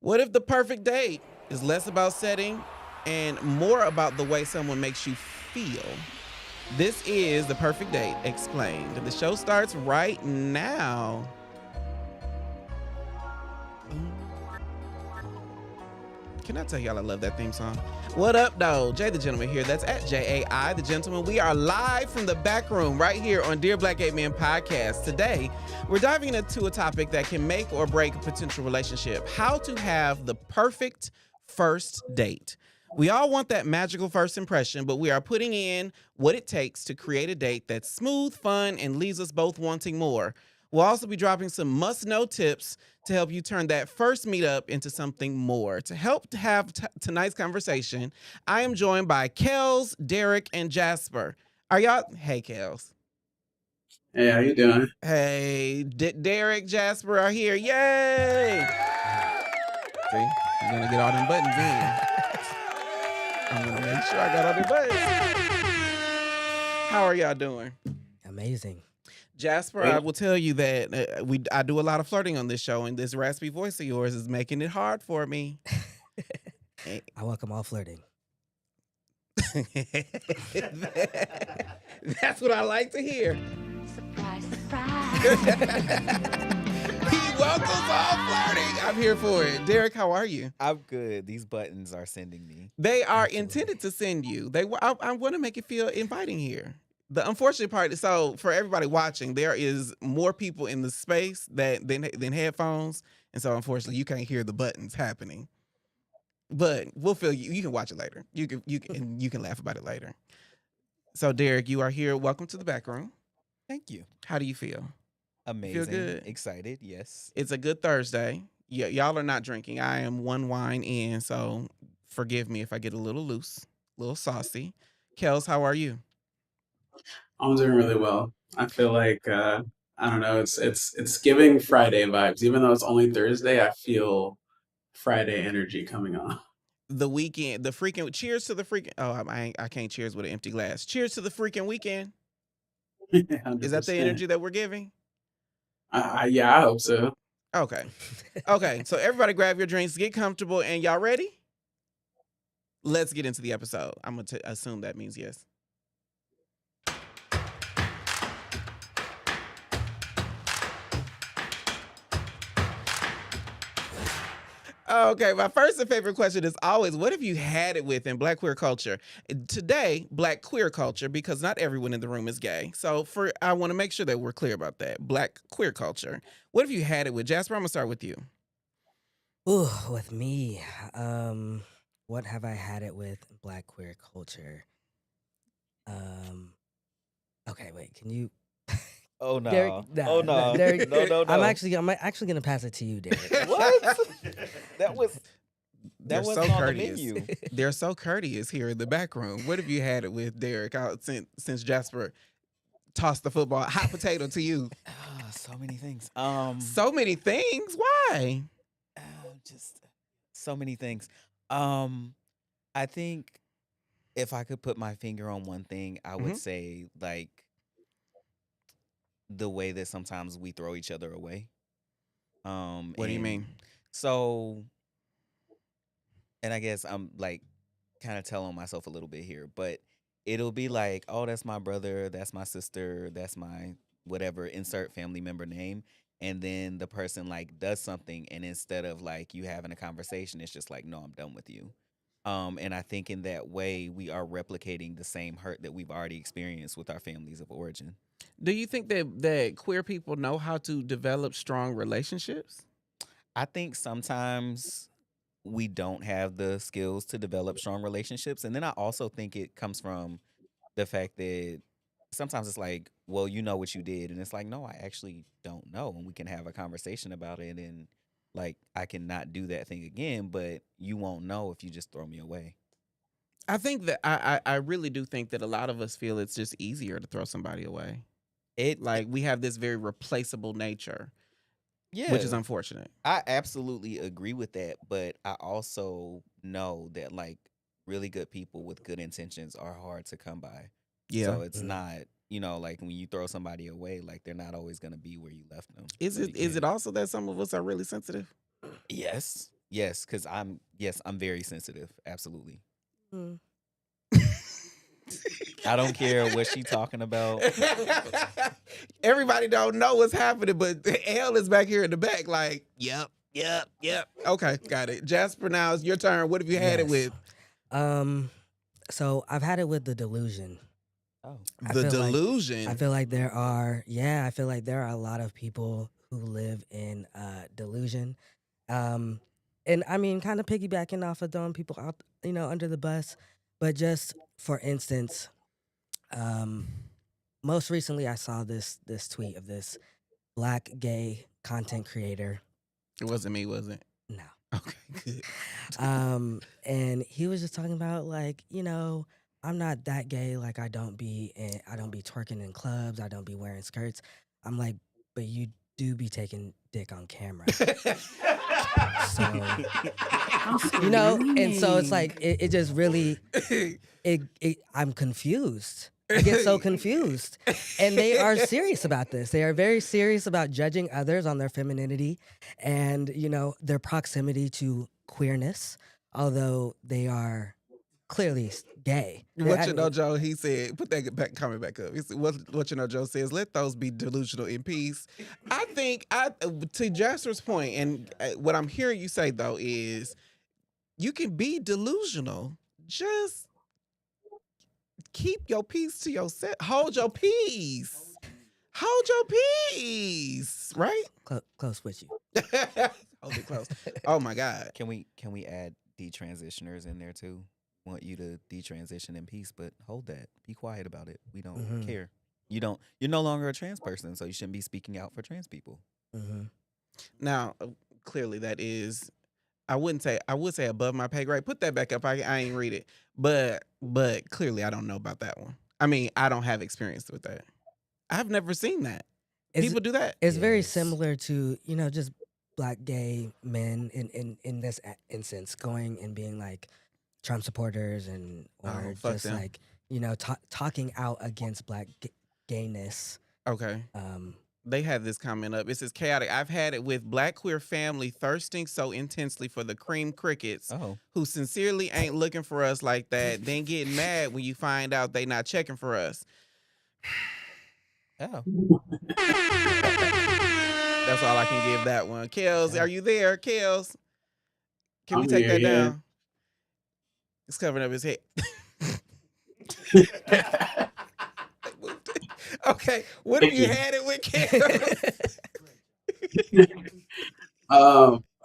What if the perfect date is less about setting and more about the way someone makes you feel? This is The Perfect Date Explained. The show starts right now. Can I tell y'all I love that theme song? What up, though? Jay the Gentleman here. That's at JAI the Gentleman. We are live from the back room right here on Dear Black Gay Men podcast. Today, we're diving into a topic that can make or break a potential relationship: how to have the perfect first date. We all want that magical first impression, but we are putting in what it takes to create a date that's smooth, fun, and leaves us both wanting more. We'll also be dropping some must-know tips to help you turn that first meetup into something more. To help to have tonight's conversation, I am joined by Kels, Derek, and Jasper. Are y'all? Hey, Kels. Hey, how you doing? Hey, Derek, Jasper are here. Yay! See, I'm gonna get all them buttons in. I'm gonna make sure I got all the buttons. How are y'all doing? Amazing. Jasper, I will tell you that I do a lot of flirting on this show, and this raspy voice of yours is making it hard for me. I welcome all flirting. That's what I like to hear. Surprise, surprise. He welcomes all flirting. I'm here for it. Derek, how are you? I'm good. These buttons are sending me. They are Absolutely. intended to send you. I want to make it feel inviting here. The unfortunate part is, so for everybody watching, there is more people in the space than headphones, and so unfortunately you can't hear the buttons happening. But we'll feel you. You can watch it later. You can laugh about it later. So Derek, you are here. Welcome to the back room. Thank you. How do you feel? Amazing. good? Excited. Yes. It's a good Thursday. Y'all are not drinking. I am one wine in, so forgive me if I get a little loose, a little saucy. Kels, how are you? I'm doing really well. I feel like I don't know. It's giving Friday vibes, even though it's only Thursday. I feel Friday energy coming on. The weekend, the freaking cheers to the freaking. Oh, I can't cheers with an empty glass. Cheers to the freaking weekend. Is that the 100%. energy that we're giving? Yeah, I hope so. Okay. Okay. So everybody grab your drinks, get comfortable, and y'all ready? Let's get into the episode. I'm going to assume that means yes. Okay, my first and favorite question is always, what have you had it with in Black queer culture? Today, Black queer culture, because not everyone in the room is gay. So I want to make sure that we're clear about that. Black queer culture. What have you had it with? Jasper, I'm going to start with you. Ooh, with me, what have I had it with Black queer culture? Okay, wait, can you? Oh no. Derek, Oh no. Derek, no. I'm actually gonna pass it to you, Derek. What? that was They're was so on the courteous. menu. They're so courteous here in the back room. What have you had it with, Derek? Since Jasper tossed the football, hot potato to you. So many things. So many things. Why? Just so many things. I think if I could put my finger on one thing, I would say like the way that sometimes we throw each other away. What do you and mean? So, and I guess I'm like kind of telling myself a little bit here, but it'll be like, oh, that's my brother, that's my sister, that's my whatever, insert family member name. And then the person like does something, and instead of like you having a conversation, it's just like, no, I'm done with you. And I think in that way, we are replicating the same hurt that we've already experienced with our families of origin. Do you think that queer people know how to develop strong relationships? I think sometimes we don't have the skills to develop strong relationships. And then I also think it comes from the fact that sometimes it's like, well, you know what you did. And it's like, no, I actually don't know. And we can have a conversation about it. And like, I can not do that thing again, but you won't know if you just throw me away. I think that I really do think that a lot of us feel it's just easier to throw somebody away. Like we have this very replaceable nature, Yeah. which is unfortunate. I absolutely agree with that, but I also know that like really good people with good intentions are hard to come by. Yeah. So it's not, like when you throw somebody away, like they're not always going to be where you left them. Is So you it can't- also that some of us are really sensitive? Yes. Yes, because I'm very sensitive. Absolutely. Mm. I don't care what she talking about. Everybody don't know what's happening, but L is back here in the back like, yep. Okay, got it. Jasper, now it's your turn. What have you had it Yes. with? So I've had it with the delusion. Oh, I The feel like delusion. I feel like there are I feel like there are a lot of people who live in delusion. Um and I mean kind of piggybacking off of throwing people out, under the bus, but just for instance, um most recently I saw this tweet of this black gay content creator. It wasn't me, was it? No. Okay, good. And he was just talking about like, I'm not that gay. Like I don't be twerking in clubs. I don't be wearing skirts. I'm like, but you do be taking dick on camera. So, and so it's like, it just really, I'm confused. I get so confused. And they are serious about this. They are very serious about judging others on their femininity and, their proximity to queerness, although they are clearly gay. What you know, Joe, he said, put that comment back up. He said, what you know, Joe says, let those be delusional in peace. I think, to Jasper's point, and what I'm hearing you say, though, is you can be delusional. Just keep your peace to yourself. Hold your peace. Hold your peace. Right? Close with you. Hold it close. Oh, my God. can we add detransitioners in there too? Want you to detransition in peace, but hold that. Be quiet about it. We don't Mhm. care. You're no longer a trans person, so you shouldn't be speaking out for trans people. Mm-hmm. Now, clearly that is, I would say above my pay grade. Put that back up. I ain't read it. But clearly I don't know about that one. I mean, I don't have experience with that. I've never seen that. People do that. It's very Yes. similar to, just black gay men in this instance going and being like Trump supporters or fuck just them. like, talking out against black gayness. Okay. Um, They have this comment up. It says chaotic. I've had it with black queer family thirsting so intensely for the cream crickets Oh, who sincerely ain't looking for us like that, then getting mad when you find out they not checking for us. oh. That's all I can give that one. Kels, Yeah. are you there? Kels, can we I'm take here, that yeah. down? It's covering up his head. Okay, what have you had it with, Kels?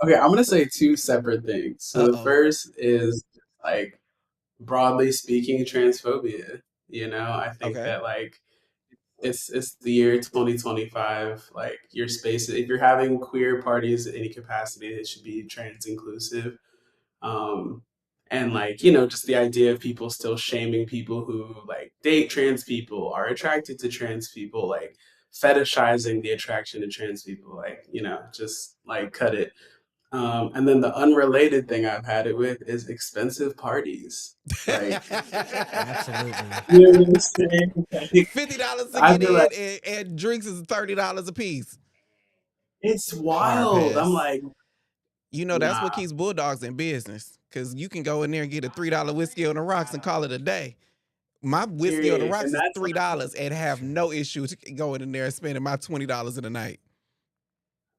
Okay, I'm gonna say two separate things. So the Uh-oh. first is like broadly speaking, transphobia. I think Okay. that like it's the year 2025. Like your space, if you're having queer parties in any capacity, it should be trans inclusive. Um, and like just the idea of people still shaming people who like date trans people, are attracted to trans people, like fetishizing the attraction to trans people, like just like cut it. And then the unrelated thing I've had it with is expensive parties. Like, Absolutely. you know what I'm saying? Like, $50 to I get feel like in, and drinks is $30 a piece. it's Hard wild. I'm pass. like, That's what nah, keeps Bulldogs in business. Because you can go in there and get a $3 whiskey on the rocks and call it a day. My whiskey on the period. rocks And is that's $3 and have no issue going in there and spending my $20 in a night.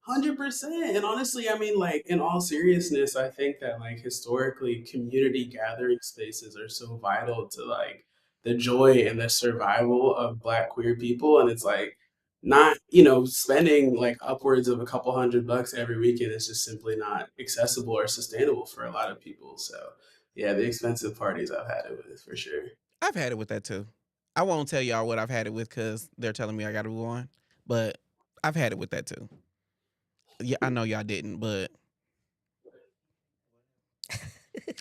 100%. And honestly, I mean, like, in all seriousness, I think that, like, historically, community gathering spaces are so vital to, like, the joy and the survival of Black queer people. And it's like, not, spending like upwards of a couple $100 every weekend is just simply not accessible or sustainable for a lot of people. So, yeah, the expensive parties I've had it with for sure. I've had it with that too. I won't tell y'all what I've had it with because they're telling me I got to move on. But I've had it with that too. Yeah, I know y'all didn't, but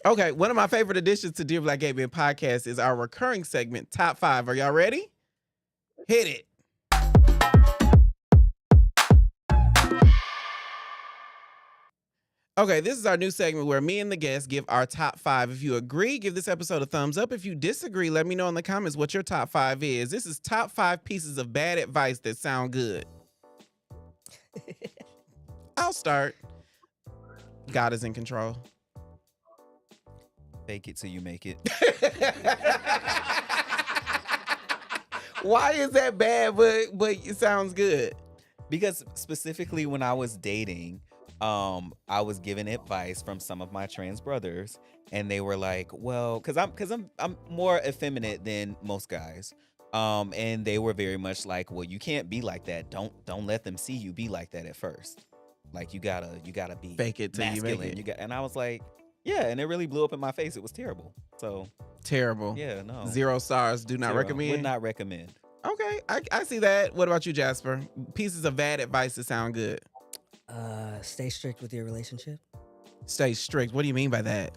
okay. One of my favorite additions to Dear Black Gay Men podcast is our recurring segment, Top 5. Are y'all ready? Hit it. Okay, this is our new segment where me and the guests give our top 5. If you agree, give this episode a thumbs up. If you disagree, let me know in the comments what your top 5 is. This is top 5 pieces of bad advice that sound good. I'll start. God is in control? Fake it till you make it. Why is that bad? But it sounds good. Because specifically when I was dating, I was given advice from some of my trans brothers, and they were like, "Well, because I'm more effeminate than most guys." And they were very much like, "Well, you can't be like that. Don't let them see you be like that at first. Like you gotta be Fake it till you make masculine. it. And I was like, yeah, and it really blew up in my face. It was terrible. So Terrible. yeah, no, 0 stars. Do not 0. recommend. Would not recommend. Okay, I see that. What about you, Jasper? Pieces of bad advice that sound good. Stay strict with your relationship. Stay strict. What do you mean by that?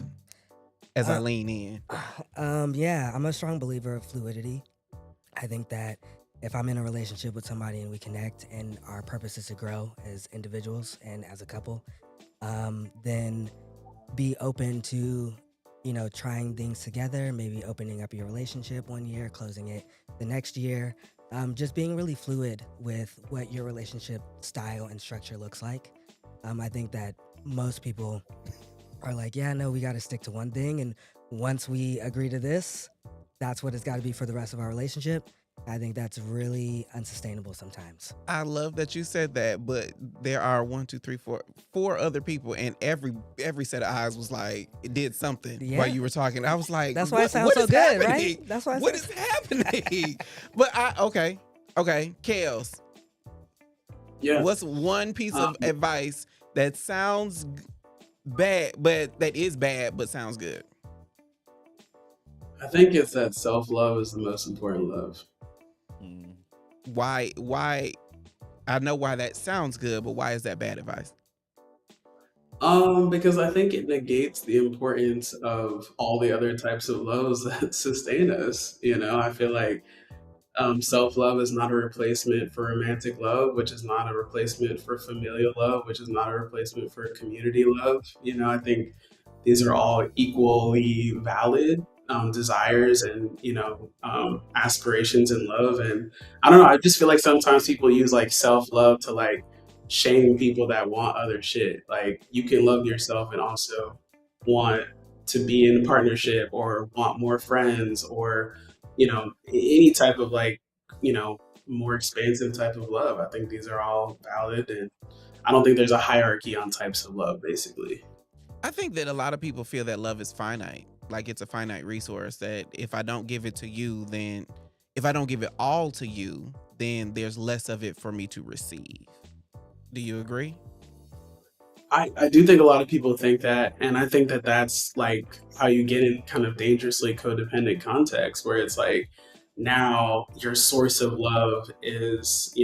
As I Uh, lean in. Yeah, I'm a strong believer of fluidity. I think that if I'm in a relationship with somebody and we connect and our purpose is to grow as individuals and as a couple, then be open to, trying things together, maybe opening up your relationship one year, closing it the next year. Just being really fluid with what your relationship style and structure looks like. I think that most people are like, yeah, no, we got to stick to one thing. And once we agree to this, that's what it's got to be for the rest of our relationship. I think that's really unsustainable sometimes. I love that you said that, but there are 1, 2, 3, 4 other people, and every set of eyes was like it did something Yeah. while you were talking. I was like, That's why it what sounds so is good, happening? right? That's why. What is happening? But okay, Kales. Yeah. What's one piece of advice that sounds bad, but that is bad, but sounds good? I think it's that self-love is the most important love. Mm. Why? I know why that sounds good, but why is that bad advice? Because I think it negates the importance of all the other types of loves that sustain us. I feel like self-love is not a replacement for romantic love, which is not a replacement for familial love, which is not a replacement for community love. I think these are all equally valid desires and aspirations in love. And I don't know, I just feel like sometimes people use like self-love to like shame people that want other shit. Like you can love yourself and also want to be in a partnership or want more friends or any type of like more expansive type of love. I think these are all valid, and I don't think there's a hierarchy on types of love, basically. I think that a lot of people feel that love is finite. Like it's a finite resource that if I don't give it to you, then if I don't give it all to you, then there's less of it for me to receive. Do you agree? I do think a lot of people think that, and I think that that's like how you get in kind of dangerously codependent context where it's like now your source of love is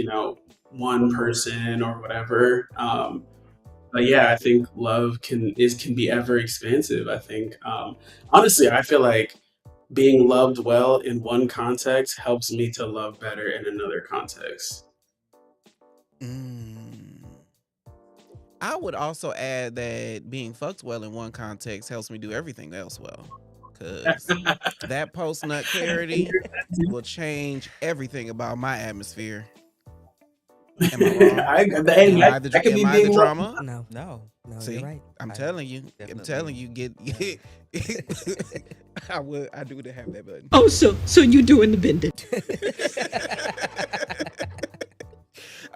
one person or whatever. But yeah, I think love can be ever expansive. I think honestly, I feel like being loved well in one context helps me to love better in another context. I would also add that being fucked well in one context helps me do everything else well. Because that post-nut clarity will change everything about my atmosphere. Am I wrong? That could be am I being the loved. drama? No, See, you're right. I'm I telling you. I'm definitely- telling you. Get. I do to have that button. Oh, so you doing the bending?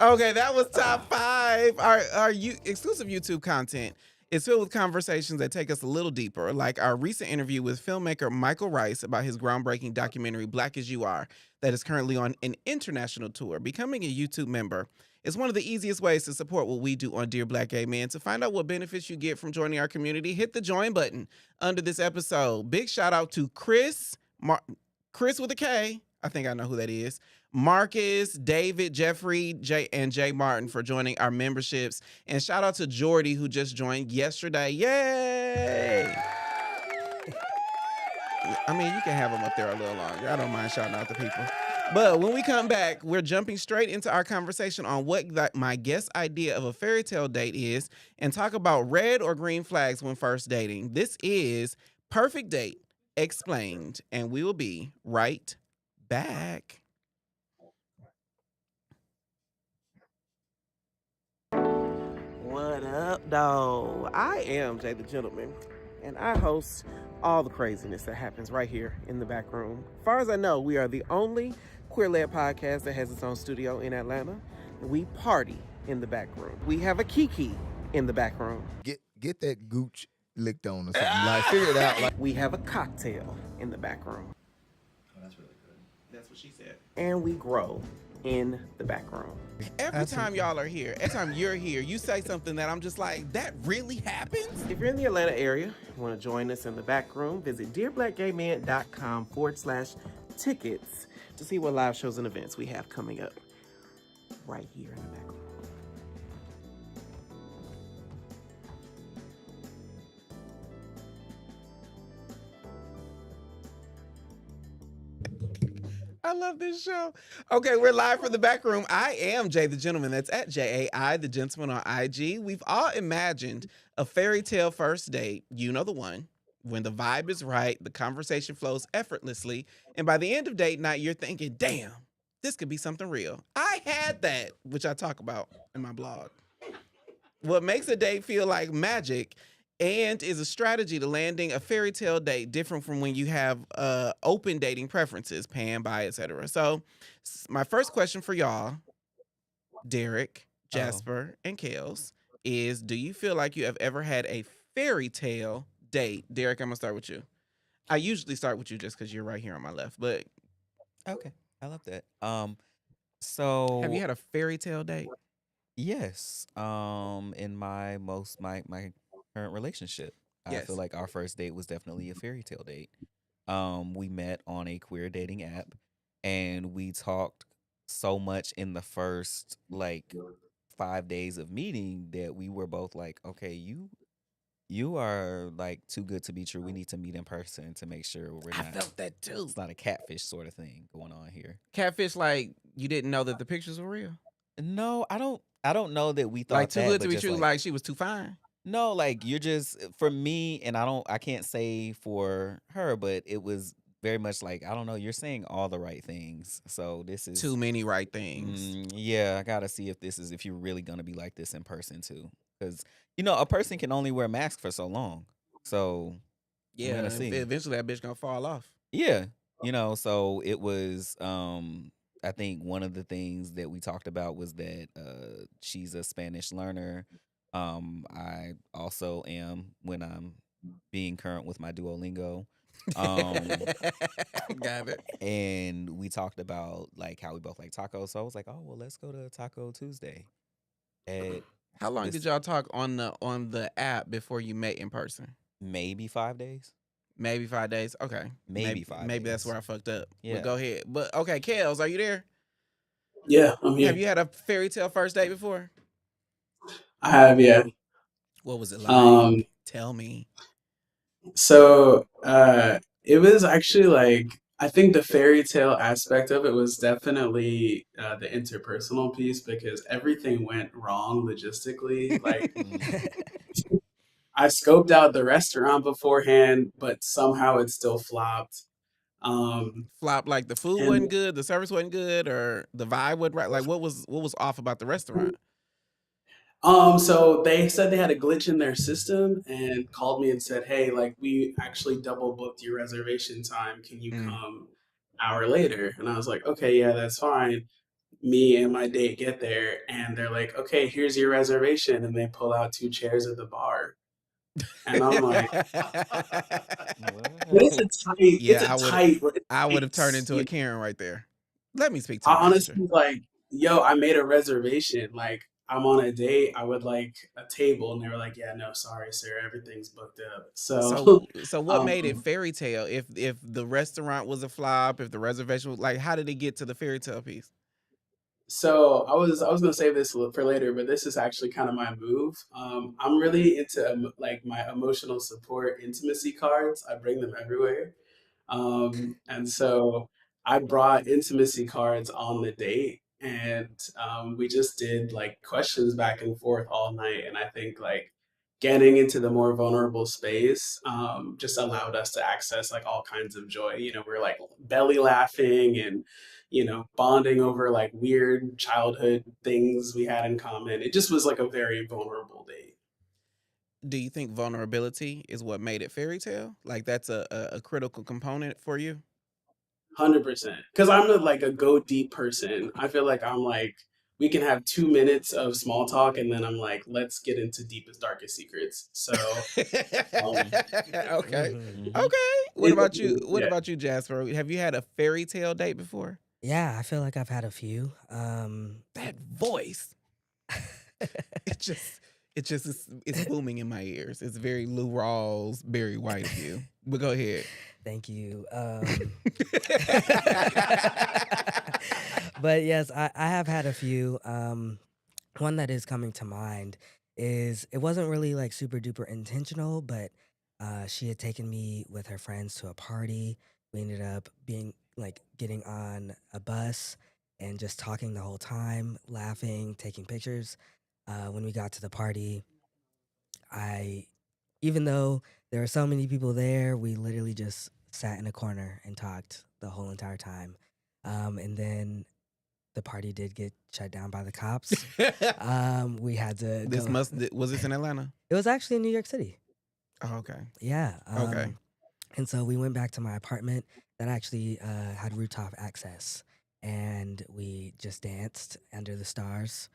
Okay, that was top 5. Our exclusive YouTube content is filled with conversations that take us a little deeper, like our recent interview with filmmaker Michael Rice about his groundbreaking documentary Black as You Are that is currently on an international tour. Becoming a YouTube member is one of the easiest ways to support what we do on Dear Black Gay Men. To find out what benefits you get from joining our community, hit the join button under this episode. Big shout out to Chris with a K. I think I know who that is. Marcus, David, Jeffrey, and Jay Martin for joining our memberships. And shout out to Jordy who just joined yesterday. Yay! I mean, you can have them up there a little longer. I don't mind shouting out to people. But when we come back, we're jumping straight into our conversation on what my guest idea of a fairy tale date is and talk about red or green flags when first dating. This is Perfect Date Explained, and we will be right back. What up, though? I am Jay the Gentleman, and I host all the craziness that happens right here in the back room. As far as I know, we are the only queer-led podcast that has its own studio in Atlanta. We party in the back room. We have a Kiki in the back room. Get that gooch licked on or something. Like, figure it out. Like, We have a cocktail in the back room. Oh, that's really good. That's what she said. And we grow in the back room. Every time y'all are here, every time you're here, you say something that I'm just like, that really happens? If you're in the Atlanta area, you want to join us in the back room, visit dearblackgaymen.com/tickets to see what live shows and events we have coming up right here in the back room. I love this show. Okay, we're live from the back room. I am Jay the Gentleman. That's at JAI the Gentleman on IG. We've all imagined a fairy tale first date. You know the one. When the vibe is right, the conversation flows effortlessly, and by the end of date night, you're thinking, damn, this could be something real. I had that, which I talk about in my blog. What makes a date feel like magic and is a strategy to landing a fairy tale date different from when you have open dating preferences, pan, bi, etc. So my first question for y'all, Derek, Jasper, and Kels, is do you feel like you have ever had a fairy tale date? Derek, I'm gonna start with you. I usually start with you just because you're right here on my left, but Okay, I love that. So have you had a fairy tale date? yes, in my current relationship, I Yes. feel like our first date was definitely a fairy tale date. We met on a queer dating app, and we talked so much in the first like 5 days of meeting that we were both like, okay, you are like too good to be true. We need to meet in person to make sure we're I not. felt that too. It's not a catfish sort of thing going on here. Catfish, like you didn't know that the pictures were real? No, I don't know that we thought Like too that, good to but be just true, like she was too fine? no, like you're just for me, and I can't say for her, but it was very much like I don't know. You're saying all the right things, so this is Too many right things. yeah. I gotta see if you're really gonna be like this in person too, because a person can only wear masks for so long, so we're Yeah, gonna see. eventually that bitch gonna fall off. Yeah, so it was. I think one of the things that we talked about was that she's a Spanish learner. I also am when I'm being current with my Duolingo. Got it. And we talked about like how we both like tacos. So I was like, oh well, let's go to Taco Tuesday. At How long this did y'all talk on the app before you met in person? maybe 5 days. Maybe 5 days. Okay. Maybe 5 Maybe that's days. where I fucked up. Yeah. But go ahead. But okay, Kels, are you there? Yeah, I'm here. Have you had a fairy tale first date before? I have, yeah. What was it like? Um, Tell me. so it was actually like I think the fairy tale aspect of it was definitely the interpersonal piece because everything went wrong logistically. Like I scoped out the restaurant beforehand, but somehow it still flopped. Flop, like the food And wasn't good, the service wasn't good, or the vibe wasn't right. Like what was off about the restaurant? So they said they had a glitch in their system and called me and said, "Hey, like we actually double booked your reservation time. Can you come an hour later?" And I was like, "Okay, yeah, that's fine." Me and my date get there and they're like, "Okay, here's your reservation." And they pull out 2 chairs at the bar. And I'm like, but it's a tight, it's Yeah, a tight I would have turned space, into a Karen right there. Let me speak to I the manager. honestly like, yo, I made a reservation. Like, I'm on a date. I would like a table, and they were like, "Yeah, no, sorry, sir, everything's booked up." So what made it um, fairy tale? If the restaurant was a flop, if the reservation was like, how did it get to the fairy tale piece? so I was gonna save this for later, but this is actually kind of my move. I'm really into like my emotional support intimacy cards. I bring them everywhere. And so I brought intimacy cards on the date, and we just did like questions back and forth all night. And I think like getting into the more vulnerable space just allowed us to access like all kinds of joy. You know, we're like belly laughing and bonding over like weird childhood things we had in common. It just was like a very vulnerable date. Do you think vulnerability is what made it fairy tale? Like that's a critical component for you? 100%. Because I'm like a go deep person. I feel like I'm like, we can have 2 minutes of small talk and then I'm like, let's get into deepest, darkest secrets. So, um, Okay. Mhm. Okay. What it, about you? What yeah. about you, Jasper? Have you had a fairy tale date before? Yeah, I feel like I've had a few. That voice. It just it's booming in my ears. It's very Lou Rawls, Barry White of you. But go ahead. Thank you. But yes, I have had a few. One that is coming to mind is it wasn't really like super duper intentional, but she had taken me with her friends to a party. We ended up being like getting on a bus and just talking the whole time, laughing, taking pictures. When we got to the party, I, even though there were so many people there, we literally just sat in a corner and talked the whole entire time. And then the party did get shut down by the cops. We had to This go. was this in Atlanta? It was actually in New York City. Oh, okay. Yeah. Okay. And so we went back to my apartment that actually had rooftop access, and we just danced under the stars,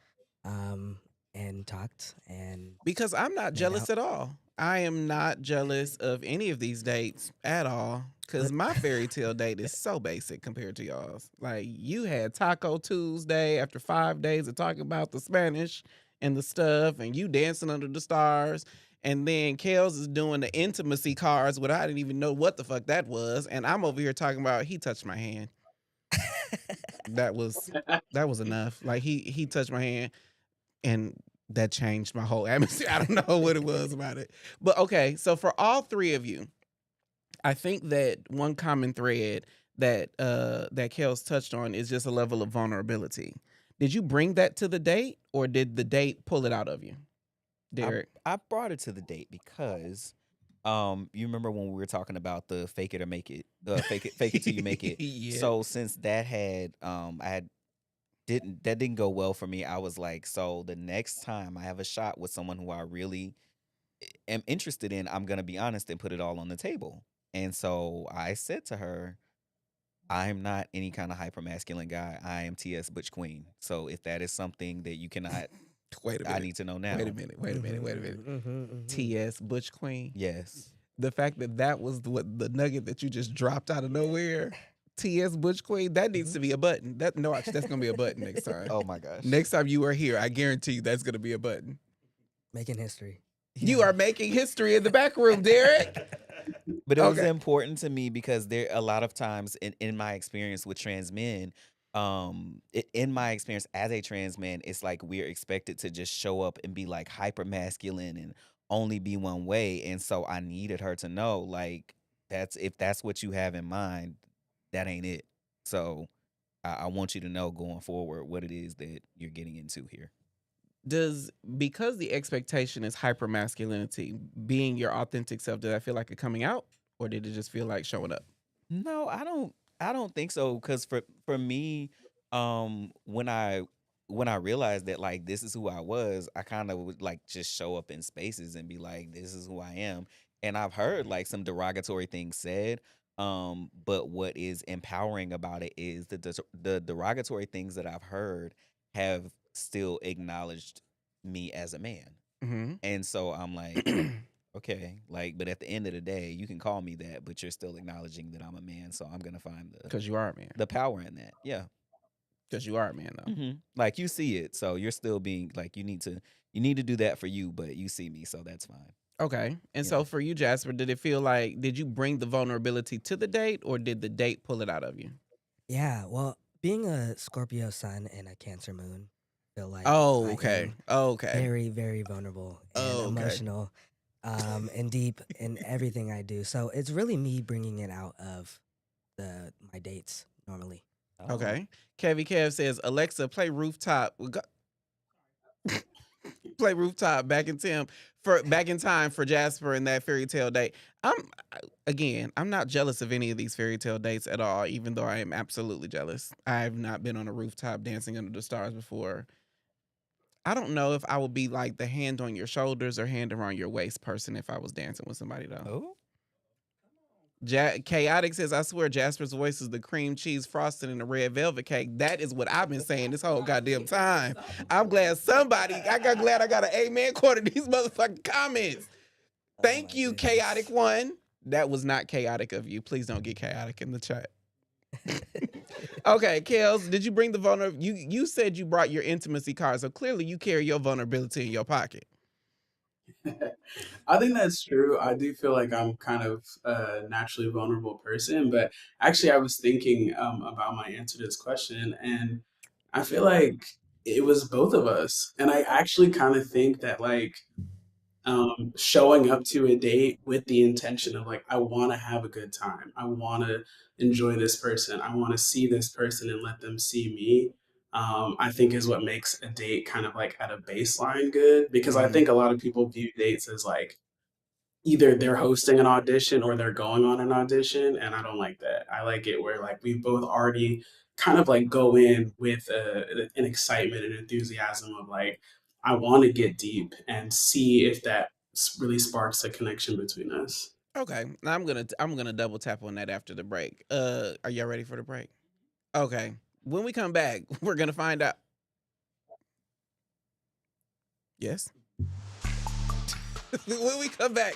and talked and Because I'm not made jealous out. at all. I am not jealous of any of these dates at all. Cause But my fairy tale date is so basic compared to y'all's. Like you had Taco Tuesday after 5 days of talking about the Spanish and the stuff, and you dancing under the stars. And then Kels is doing the intimacy cards, what I didn't even know what the fuck that was. And I'm over here talking about he touched my hand. That was enough. Like he touched my hand, and that changed my whole atmosphere. I don't know what it was about it. But okay, so for all three of you, I think that one common thread that Kels touched on is just a level of vulnerability. Did you bring that to the date, or did the date pull it out of you, Derek? I brought it to the date because you remember when we were talking about the fake it or make it, fake it till you make it. Yeah. So since that had that didn't go well for me, I was like, so the next time I have a shot with someone who I really am interested in, I'm gonna be honest and put it all on the table. And so I said to her, I'm not any kind of hyper masculine guy. I am TS Butch Queen. So if that is something that you cannot, Wait a I minute. need to know now. Wait a minute. Wait a minute. Wait a minute. Mhm. T.S. Butch Queen. Yes. The fact that was the nugget that you just dropped out of nowhere. T.S. Butch Queen. That needs to be a button. Actually, that's gonna be a button next time. Oh my gosh. Next time you are here, I guarantee you that's gonna be a button. Making history. You are making history in the back room, Derek. But it was Okay. important to me because there a lot of times in my experience with trans men, in my experience as a trans man, it's like we're expected to just show up and be like hyper masculine and only be one way. And so I needed her to know, like, if that's what you have in mind, that ain't it. So I want you to know going forward what it is that you're getting into here. Because the expectation is hyper masculinity, being your authentic self, did I feel like it coming out, or did it just feel like showing up? No, I don't think so. Cause for me, when I realized that like this is who I was, I kind of would like just show up in spaces and be like, this is who I am. And I've heard like some derogatory things said. But what is empowering about it is the derogatory things that I've heard have still acknowledged me as a man. Mm-hmm. And so I'm like, okay, like, but at the end of the day, you can call me that, but you're still acknowledging that I'm a man. So I'm gonna find Because you are a man. the power in that. Yeah. Because you are a man, though. Like you see it, so you're still being like you need to do that for you, but you see me, so that's fine. Okay. And Yeah. so for you, Jasper, did you bring the vulnerability to the date, or did the date pull it out of you? Yeah. Well, being a Scorpio sun and a Cancer moon, I feel like Oh, I okay. am Okay. very, very vulnerable and Oh, okay. emotional, and deep in everything I do. So it's really me bringing it out of my dates normally. Oh. Okay. Kevy Kev says, Alexa, play Rooftop. Play Rooftop back in Tim. for back in time for Jasper and that fairy tale date. I'm not jealous of any of these fairy tale dates at all, even though I am absolutely jealous. I've not been on a rooftop dancing under the stars before. I don't know if I would be like the hand on your shoulders or hand around your waist person if I was dancing with somebody though. Oh, Chaotic says, I swear Jasper's voice is the cream cheese frosting in the red velvet cake. That is what I've been saying this whole goddamn time. I'm glad I got an amen quarter these motherfucking comments. Thank you, goodness. Chaotic One. That was not chaotic of you. Please don't get chaotic in the chat. Okay, Kels, did you bring the vulnerability? You said you brought your intimacy card, so clearly you carry your vulnerability in your pocket. I think that's true. I do feel like I'm kind of a naturally vulnerable person, but actually, I was thinking about my answer to this question, and I feel like it was both of us. And I actually kind of think that like showing up to a date with the intention of like, I want to have a good time. I want to enjoy this person. I want to see this person and let them see me. I think is what makes a date kind of like at a baseline good because I think a lot of people view dates as like either they're hosting an audition or they're going on an audition, and I don't like that. I like it where like we both already kind of like go in with an excitement and enthusiasm of like I want to get deep and see if that really sparks a connection between us. Okay, now I'm gonna double tap on that after the break. Are y'all ready for the break? Okay, when we come back, we're gonna find out. Yes. When we come back,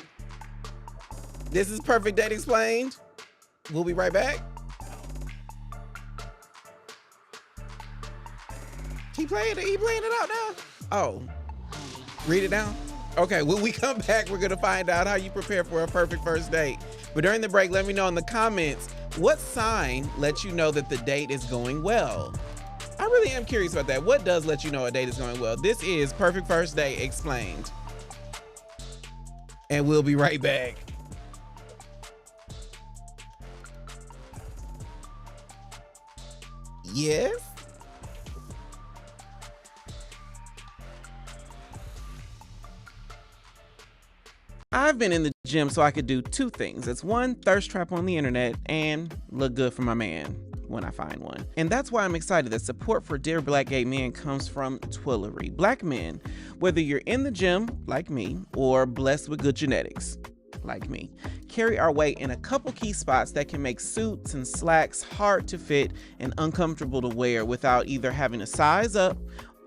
this is Perfect Date Explained. We'll be right back. He playing it out now. Oh, read it down. Okay, when we come back, we're gonna find out how you prepare for a perfect first date. But during the break, let me know in the comments what sign lets you know that the date is going well. I really am curious about that. What does let you know a date is going well? This is Perfect First Date Explained. And we'll be right back. Yes? I've been in the gym so I could do two things. It's one, thirst trap on the internet, and look good for my man when I find one. And that's why I'm excited that support for Dear Black Gay Men comes from Twillery. Black men, whether you're in the gym, like me, or blessed with good genetics, like me, carry our weight in a couple key spots that can make suits and slacks hard to fit and uncomfortable to wear without either having to size up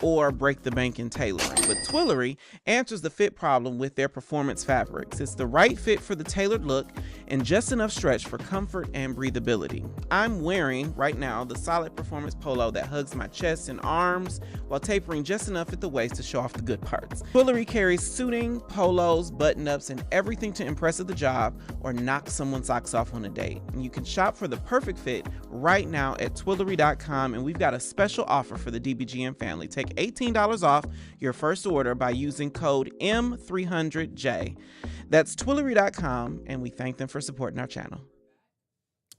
or break the bank in tailoring. But Twillery answers the fit problem with their performance fabrics. It's the right fit for the tailored look and just enough stretch for comfort and breathability. I'm wearing right now the solid performance polo that hugs my chest and arms while tapering just enough at the waist to show off the good parts. Twillery carries suiting, polos, button-ups, and everything to impress at the job or knock someone's socks off on a date. And you can shop for the perfect fit right now at Twillery.com, and we've got a special offer for the DBGM family. Take $18 off your first order by using code M300J. That's Twillery.com, and we thank them for supporting our channel.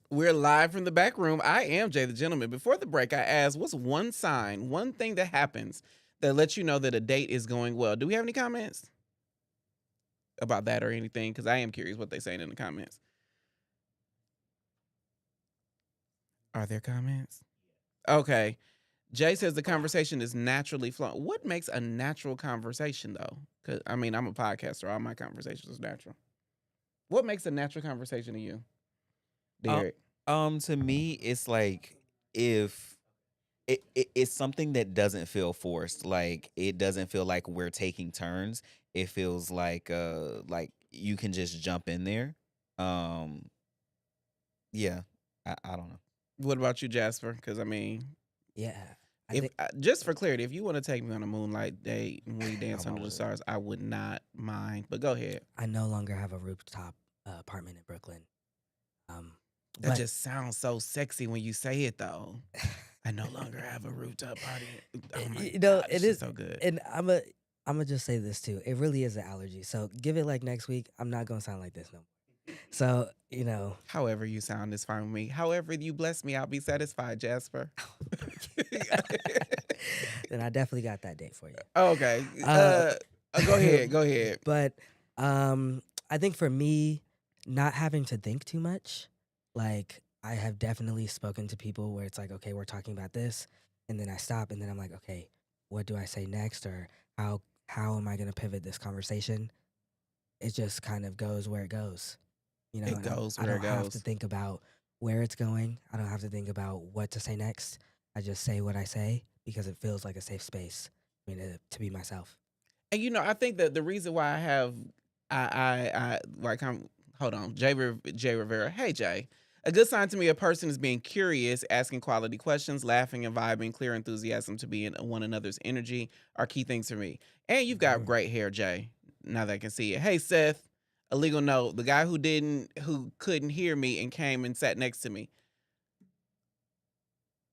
We're live from the back room. I am Jay the Gentleman. Before the break, I asked, what's one sign, one thing that happens that lets you know that a date is going well? Do we have any comments about that or anything? Because I am curious what they're saying in the comments. Are there comments? Okay. Jay says the conversation is naturally flowing. What makes a natural conversation, though? Because, I mean, I'm a podcaster. All my conversations is natural. What makes a natural conversation to you, Derek? To me, it's like if it's something that doesn't feel forced. Like it doesn't feel like we're taking turns. It feels like you can just jump in there. Yeah, I don't know. What about you, Jasper? Because, I mean... Yeah. Just for clarity, if you want to take me on a moonlight date and we dance under the stars, I would not mind. But go ahead. I no longer have a rooftop apartment in Brooklyn. That just sounds so sexy when you say it, though. I no longer have a rooftop party. Oh my God, it is so good. And I'm gonna just say this too. It really is an allergy. So give it like next week. I'm not gonna sound like this no more. So however you sound is fine with me. However you bless me, I'll be satisfied, Jasper. Then I definitely got that date for you. Okay. Go ahead. Go ahead. But I think for me, not having to think too much, like I have definitely spoken to people where it's like, okay, we're talking about this, and then I stop, and then I'm like, okay, what do I say next, or how am I gonna pivot this conversation? It just kind of goes where it goes, It and goes I where it don't have to goes. think about where it's going. I don't have to think about what to say next. I just say what I say because it feels like a safe space for me to be myself. And I think that the reason why I have I like hold on, Jay Rivera. Hey Jay. A good sign to me a person is being curious, asking quality questions, laughing and vibing, clear enthusiasm to be in one another's energy are key things for me. And you've got great hair, Jay. Now that I can see it. Hey Seth, a legal note. The guy who couldn't hear me and came and sat next to me.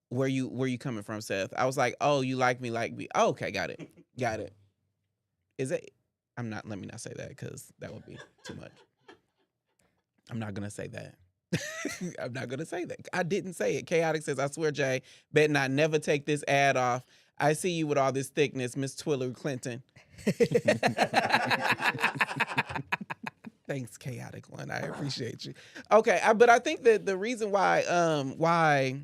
Where you coming from, Seth? I was like, oh, you like me. Oh, okay, got it. Got it. Is it? Let me not say that because that would be too much. I'm not going to say that. I'm not going to say that. I didn't say it. Chaotic says, I swear, Jay, bet not never take this ad off. I see you with all this thickness, Miss Twiller Clinton. Thanks, Chaotic One. I appreciate you. Okay, but I think that the reason why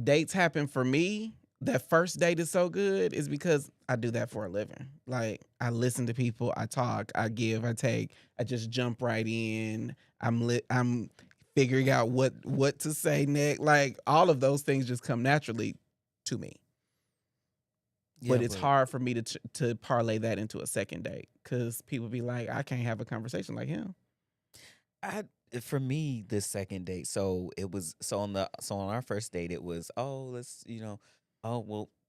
dates happen for me, that first date is so good, is because I do that for a living. Like I listen to people, I talk, I give, I take, I just jump right in. I'm figuring out what to say next. Like all of those things just come naturally to me. Yeah, But it's hard for me to parlay that into a second date because people be like, I can't have a conversation like him. For me, this second date, so it was on our first date, it was, oh, let's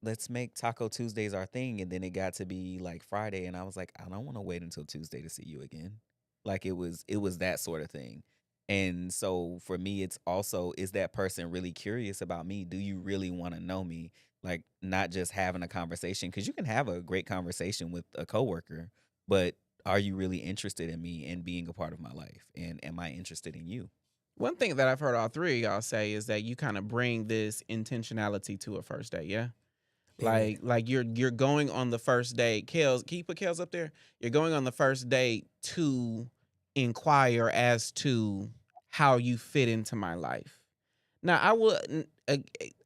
let's make Taco Tuesdays our thing, and then it got to be like Friday, and I was like, I don't want to wait until Tuesday to see you again. Like it was that sort of thing. And so for me, it's also, is that person really curious about me? Do you really want to know me? Like not just having a conversation, because you can have a great conversation with a coworker, but are you really interested in me and being a part of my life? And am I interested in you? One thing that I've heard all three of y'all say is that you kind of bring this intentionality to a first date, yeah? Period. Like you're going on the first date. Kels, can you put Kels up there? You're going on the first date to inquire as to how you fit into my life. Now,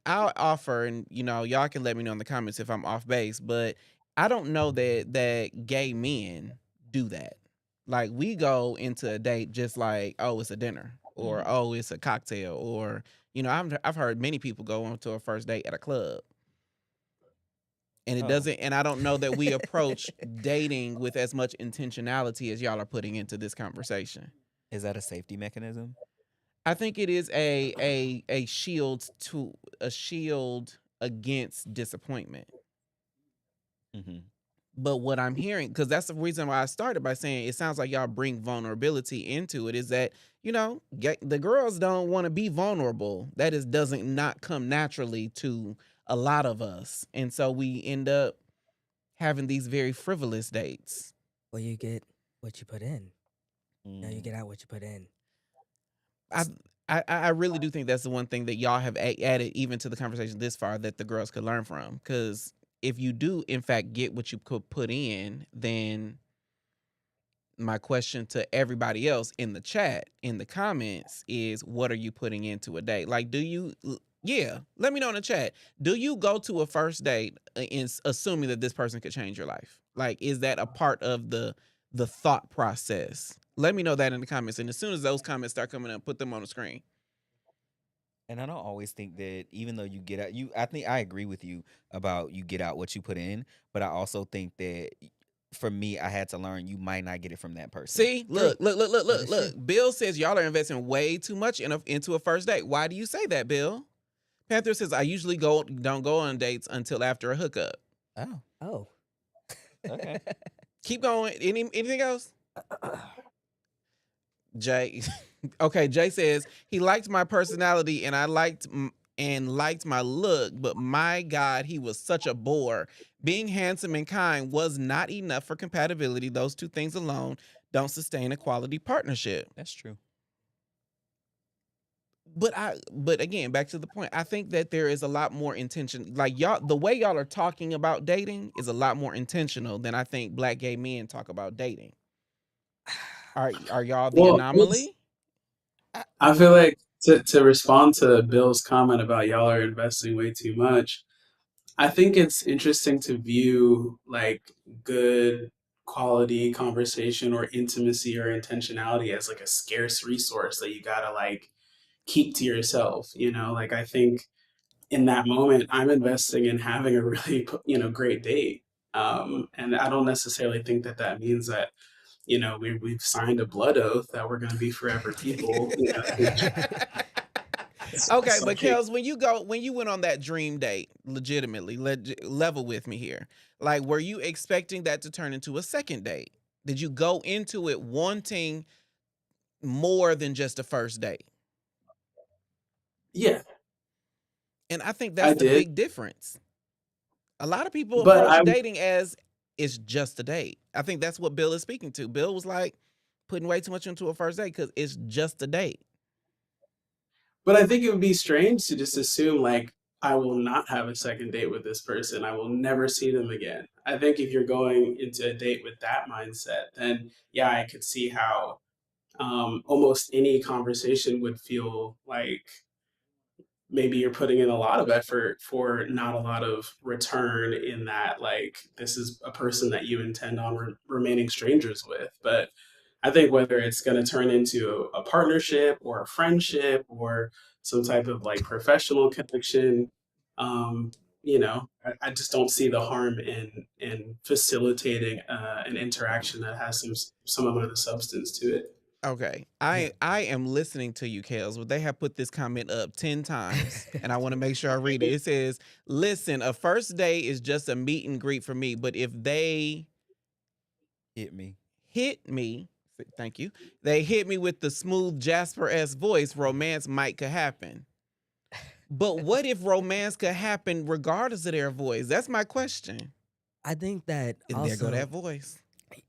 I'll offer, and y'all can let me know in the comments if I'm off base, but I don't know that gay men do that. Like we go into a date just like, oh, it's a dinner, or oh, it's a cocktail, or I've heard many people go on to a first date at a club. And it doesn't, and I don't know that we approach dating with as much intentionality as y'all are putting into this conversation. Is that a safety mechanism? I think it is a shield against disappointment. Mm-hmm. But what I'm hearing, because that's the reason why I started by saying it sounds like y'all bring vulnerability into it, is that the girls don't want to be vulnerable. That doesn't not come naturally to a lot of us, and so we end up having these very frivolous dates. Well, you get what you put in. You get out what you put in. I really do think that's the one thing that y'all have added even to the conversation this far that the girls could learn from. Because if you do, in fact, get what you could put in, then my question to everybody else in the chat, in the comments, is what are you putting into a date? Like, let me know in the chat. Do you go to a first date assuming that this person could change your life? Like, is that a part of the thought process? Let me know that in the comments. And as soon as those comments start coming up, put them on the screen. And I don't always think that even though you get out, I think I agree with you about you get out what you put in, but I also think that for me, I had to learn you might not get it from that person. See, look. Bill says y'all are investing way too much into a first date. Why do you say that, Bill? Panther says I usually don't go on dates until after a hookup. Oh. Okay. Keep going. Anything else? Jay. Okay, Jay says he liked my personality and I liked my look, but my God, he was such a bore. Being handsome and kind was not enough for compatibility. Those two things alone don't sustain a quality partnership. That's true. but again, back to the point. I think that there is a lot more intention. Like y'all, the way y'all are talking about dating is a lot more intentional than I think black gay men talk about dating. Are y'all the Well, anomaly? I feel like to respond to Bill's comment about y'all are investing way too much, I think it's interesting to view like good quality conversation or intimacy or intentionality as like a scarce resource that you gotta like keep to yourself, you know? Like I think in that moment I'm investing in having a really, great date. And I don't necessarily think that that means that, we've signed a blood oath that we're going to be forever people, Okay, it's but like, Kels, when you went on that dream date, legitimately, level with me here. Like, were you expecting that to turn into a second date? Did you go into it wanting more than just a first date? yeah, And I think I that's the did. big difference. A lot of people But approach I dating as it's just a date. I think that's what Bill is speaking to. Bill was like putting way too much into a first date because it's just a date. But I think it would be strange to just assume like I will not have a second date with this person. I will never see them again. I think if you're going into a date with that mindset, then yeah, I could see how almost any conversation would feel like maybe you're putting in a lot of effort for not a lot of return in that like this is a person that you intend on remaining strangers with. But I think whether it's going to turn into a partnership or a friendship or some type of like professional connection, um, I just don't see the harm in facilitating an interaction that has some amount of substance to it. Okay. Yeah. I am listening to you, Kels, but they have put this comment up 10 times and I want to make sure I read it. It says, listen, a first date is just a meet and greet for me, but if they Hit me. hit me, thank you, they hit me with the smooth Jasper-esque voice, romance might could happen. But what if romance could happen regardless of their voice? That's my question. I think that And there go that also. voice.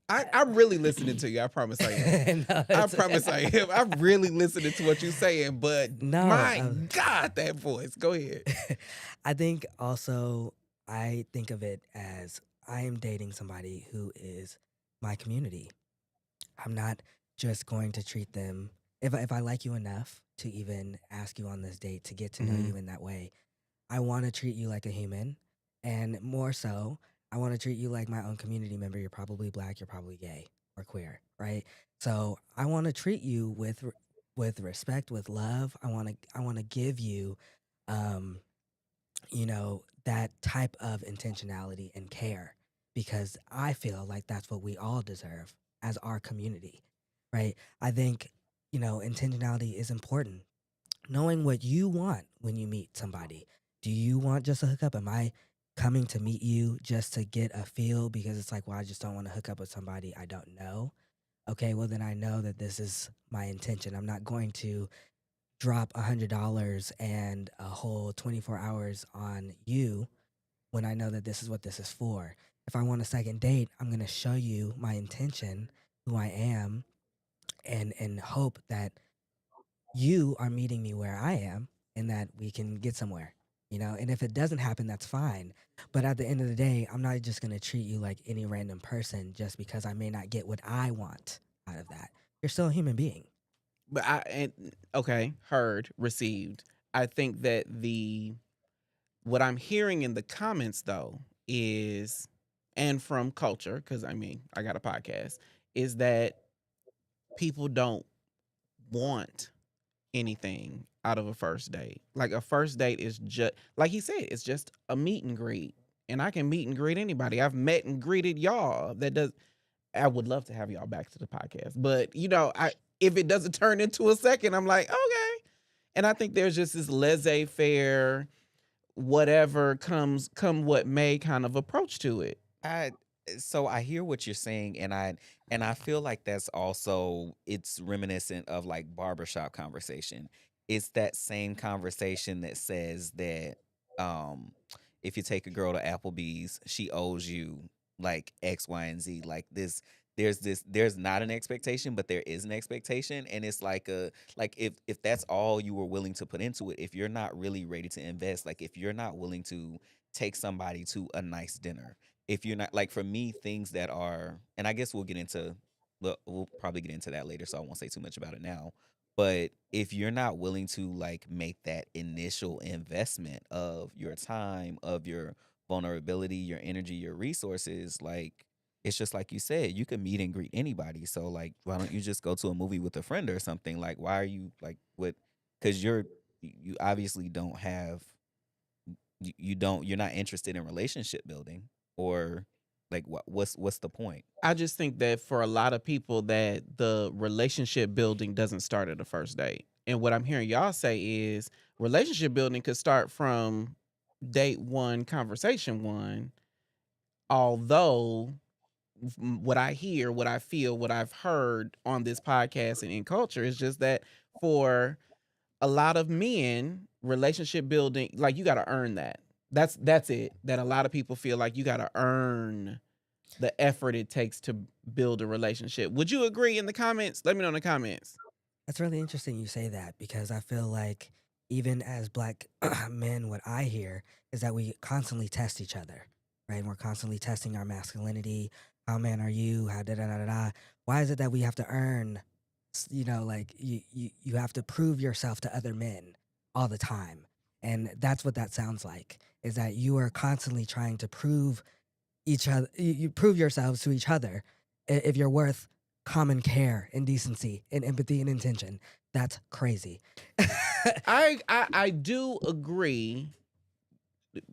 I'm really listening to you. I promise I am. No, I it's promise I am. I'm really listening to what you're saying, but no. my God, that voice. Go ahead. I think also I think of it as I am dating somebody who is my community. I'm not just going to treat them if I like you enough to even ask you on this date to get to know Mhm. you in that way. I want to treat you like a human, and more so, I want to treat you like my own community member. You're probably black, you're probably gay or queer, right? So I want to treat you with respect, with love. I want to give you, um, that type of intentionality and care because I feel like that's what we all deserve as our community, right? I think, intentionality is important. Knowing what you want when you meet somebody. Do you want just a hookup? Am I coming to meet you just to get a feel because it's like, well, I just don't want to hook up with somebody I don't know? Okay, well, then I know that this is my intention. I'm not going to drop $100 and a whole 24 hours on you when I know that this is what this is for. If I want a second date, I'm going to show you my intention, who I am, and hope that you are meeting me where I am and that we can get somewhere, And if it doesn't happen, that's fine. But at the end of the day, I'm not just going to treat you like any random person just because I may not get what I want out of that. You're still a human being. But okay, heard, received. I think that the what I'm hearing in the comments though is, and from culture, because I mean I got a podcast, is that people don't want anything out of a first date. Like a first date is just like he said, it's just a meet and greet. And I can meet and greet anybody. I've met and greeted y'all. That does I would love to have y'all back to the podcast. But I if it doesn't turn into a second, I'm like, okay. And I think there's just this laissez-faire, whatever come what may kind of approach to it. I so I hear what you're saying, and I feel like that's also it's reminiscent of like barbershop conversation. It's that same conversation that says that um if you take a girl to Applebee's, she owes you like X, Y, and Z. Like there's not an expectation, but there is an expectation. And it's like if that's all you were willing to put into it, if you're not really ready to invest, like if you're not willing to take somebody to a nice dinner, if you're not like for me, things that are, and I guess we'll probably get into that later, so I won't say too much about it now. But if you're not willing to like make that initial investment of your time, of your vulnerability, your energy, your resources, like it's just like you said, you can meet and greet anybody. So like, why don't you just go to a movie with a friend or something? Like, why are you like what? Because you obviously don't have you're not interested in relationship building or like what's the point? I just think that for a lot of people that the relationship building doesn't start at the first date. And what I'm hearing y'all say is relationship building could start from date one, conversation one, although what I hear, what I feel, what I've heard on this podcast and in culture is just that for a lot of men, relationship building, like you got to earn that. That's it. That a lot of people feel like you got to earn the effort it takes to build a relationship. Would you agree in the comments? Let me know in the comments. That's really interesting you say that because I feel like even as black men, what I hear is that we constantly test each other, right? And we're constantly testing our masculinity. How man are you? How da da da da da. Why is it that we have to earn, like you have to prove yourself to other men all the time? And that's what that sounds like, is that you are constantly trying to prove each other, you prove yourselves to each other if you're worth common care and decency and empathy and intention. That's crazy. I do agree,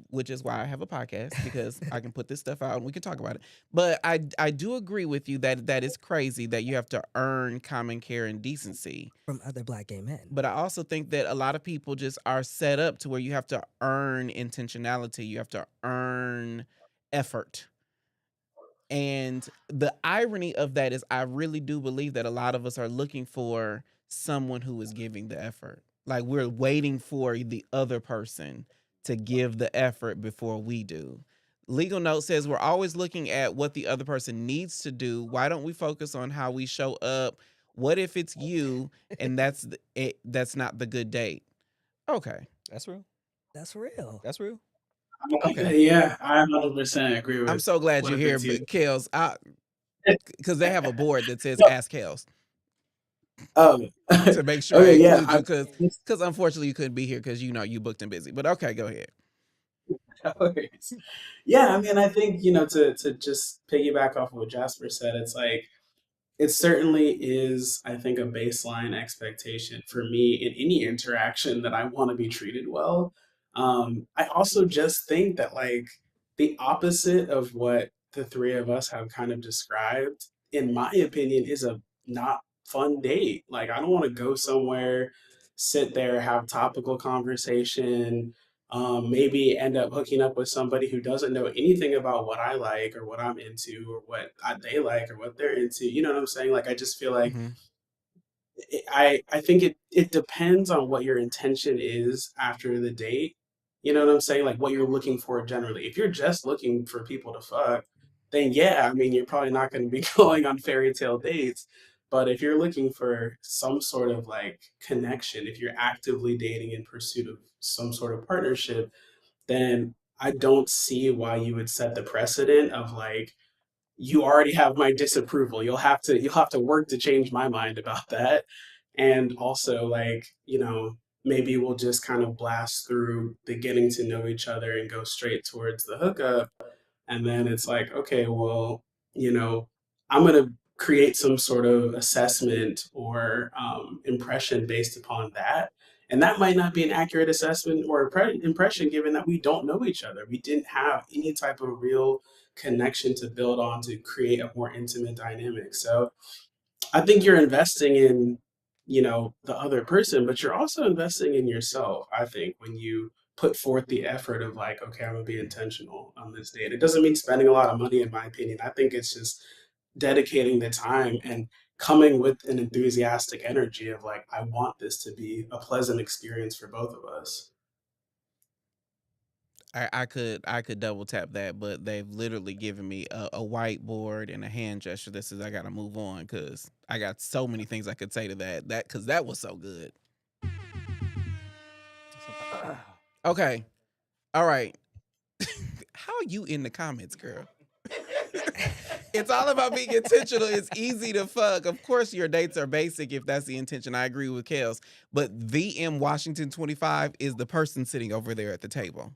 which is why I have a podcast because I can put this stuff out and we can talk about it. But I do agree with you that that is crazy that you have to earn common care and decency From other black gay men. But I also think that a lot of people just are set up to where you have to earn intentionality, you have to earn effort. And the irony of that is I really do believe that a lot of us are looking for someone who is giving the effort. Like we're waiting for the other person to give the effort before we do. Legal Note says we're always looking at what the other person needs to do. Why don't we focus on how we show up? What if it's you and that's not the good date? Okay. That's real. That's real. That's real. Okay. Yeah, I 100% agree I'm with so glad what you're if here, it's you. Kels. Because they have a board that says Ask Kels Oh, to make sure I okay, yeah. include you because unfortunately you couldn't be here because you booked and busy. But okay, go ahead. No worries. Yeah, I mean, I think, to just piggyback off of what Jasper said, it's like, it certainly is, I think, a baseline expectation for me in any interaction that I want to be treated well. I also just think that, like, the opposite of what the three of us have kind of described, in my opinion, is a not fun date. Like, I don't want to go somewhere, sit there, have topical conversation, maybe end up hooking up with somebody who doesn't know anything about what I like or what I'm into or what they like or what they're into. You know what I'm saying? Like, I just feel like Hmm. I think it depends on what your intention is after the date. You know what I'm saying? Like what you're looking for generally. If you're just looking for people to fuck, then yeah, I mean you're probably not going to be going on fairy tale dates. But if you're looking for some sort of like connection, if you're actively dating in pursuit of some sort of partnership, then I don't see why you would set the precedent of like you already have my disapproval. You'll have to work to change my mind about that. And also like, maybe we'll just kind of blast through the getting to know each other and go straight towards the hookup. And then it's like, okay, well, you know, I'm going to create some sort of assessment or impression based upon that. And that might not be an accurate assessment or impression given that we don't know each other. We didn't have any type of real connection to build on to create a more intimate dynamic. So I think you're investing in, the other person, but you're also investing in yourself, I think, when you put forth the effort of like, okay, I'm gonna be intentional on this date. It doesn't mean spending a lot of money, in my opinion. I think it's just dedicating the time and coming with an enthusiastic energy of like, I want this to be a pleasant experience for both of us. I could double tap that, but they've literally given me a whiteboard and a hand gesture that says I gotta move on because I got so many things I could say to that because that was so good. Okay, all right. How are you in the comments, girl? It's all about being intentional. It's easy to fuck. Of course, your dates are basic if that's the intention. I agree with Kels. But VM Washington 25 is the person sitting over there at the table.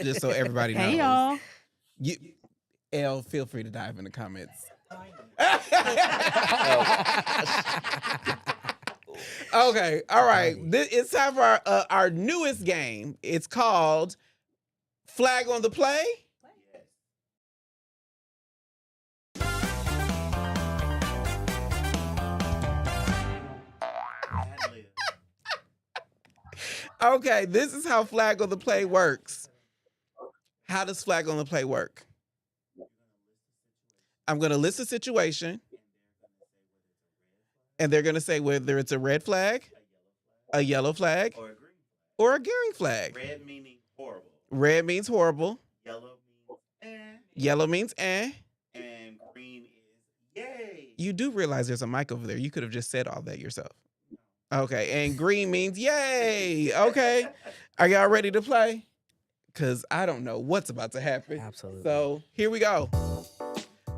Just so everybody knows. Hey y'all. You, L, feel free to dive in the comments. Okay, all right. It's time for our newest game. It's called Flag on the Play. Okay, this is how Flag on the Play works. How does Flag on the Play work? I'm going to list a situation, and they're going to say whether it's a red flag, a yellow flag, or a green flag. Red meaning horrible. Red means horrible. Yellow means eh. Yellow means eh. And green is yay. You do realize there's a mic over there. You could have just said all that yourself. Okay, and green means yay. Okay. Are y'all ready to play? Because I don't know what's about to happen. Absolutely. So here we go.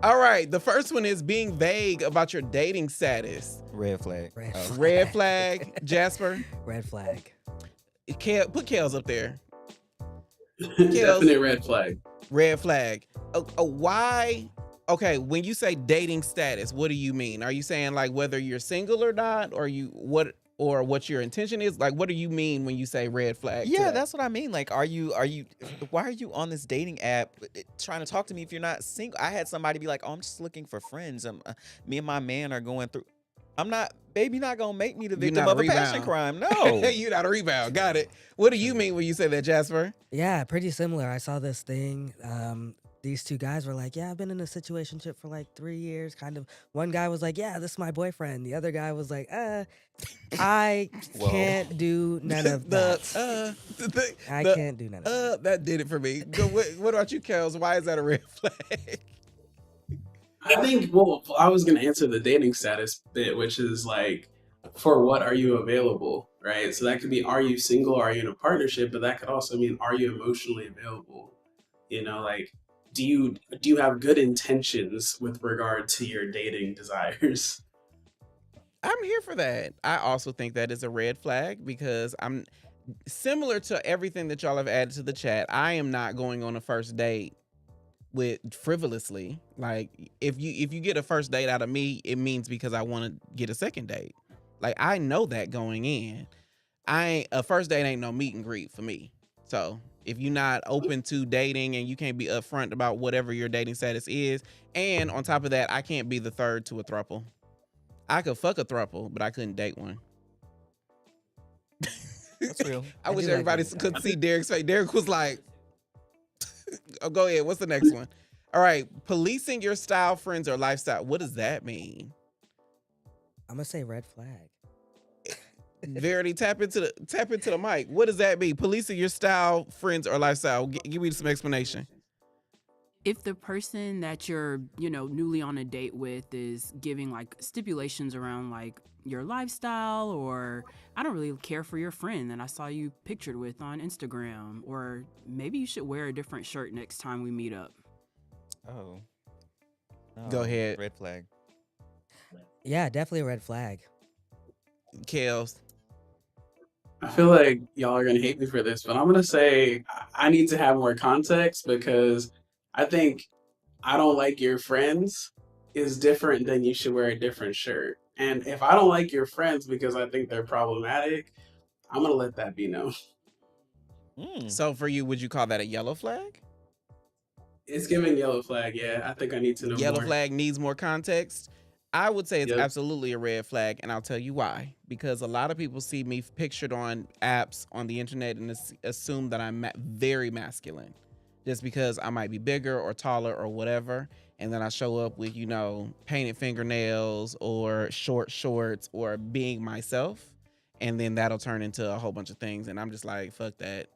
All right, the first one is being vague about your dating status. Red flag. Red flag, Jasper. Red flag. Put Kels up there. Definite red flag. Red flag. Why? Okay, when you say dating status, what do you mean? Are you saying like whether you're single or not, or what your intention is? Like, what do you mean when you say red flag? Yeah, that's what I mean. Like, why are you on this dating app trying to talk to me if you're not single? I had somebody be like, oh, I'm just looking for friends. Me and my man are going through. I'm not, baby, not gonna make me the victim of a passion crime. No. You're not a rebound. Got it. What do you mean when you say that, Jasper? Yeah, pretty similar. I saw this thing. These two guys were like, yeah, I've been in a situationship for like 3 years. Kind of. One guy was like, yeah, this is my boyfriend. The other guy was like, I can't do none of that. I can't do none of that. That did it for me. What about you, Kels? Why is that a red flag? I think, I was going to answer the dating status bit, which is like, for what are you available, right? So that could be, are you single? Are you in a partnership? But that could also mean, are you emotionally available? You know, like, do you have good intentions with regard to your dating desires? I'm here for that. I also think that is a red flag because I'm similar to everything that y'all have added to the chat. I am not going on a first date with frivolously. Like if you get a first date out of me, it means because I want to get a second date. Like I know that going in. A first date ain't no meet and greet for me. So if you're not open to dating and you can't be upfront about whatever your dating status is, and on top of that, I can't be the third to a throuple. I could fuck a throuple, but I couldn't date one. That's real. I wish everybody could see Derek's face. Derek was like, oh, go ahead. What's the next one? All right. Policing your style, friends, or lifestyle. What does that mean? I'm gonna say red flag. Verity, tap into the mic. What does that mean? Policing your style, friends, or lifestyle. Give me some explanation. If the person that you're, newly on a date with is giving like stipulations around like your lifestyle, or I don't really care for your friend that I saw you pictured with on Instagram, or maybe you should wear a different shirt next time we meet up. Oh. Go ahead. Red flag. Yeah, definitely a red flag. Kels. I feel like y'all are going to hate me for this, but I'm going to say I need to have more context because I think I don't like your friends is different than you should wear a different shirt. And if I don't like your friends because I think they're problematic, I'm going to let that be known. So for you, would you call that a yellow flag? It's giving yellow flag, yeah. I think I need to know Yellow more. flag needs more context. I would say it's absolutely a red flag, and I'll tell you why. Because a lot of people see me pictured on apps on the internet and assume that I'm very masculine. Just because I might be bigger or taller or whatever. And then I show up with, painted fingernails or short shorts or being myself. And then that'll turn into a whole bunch of things. And I'm just like, fuck that.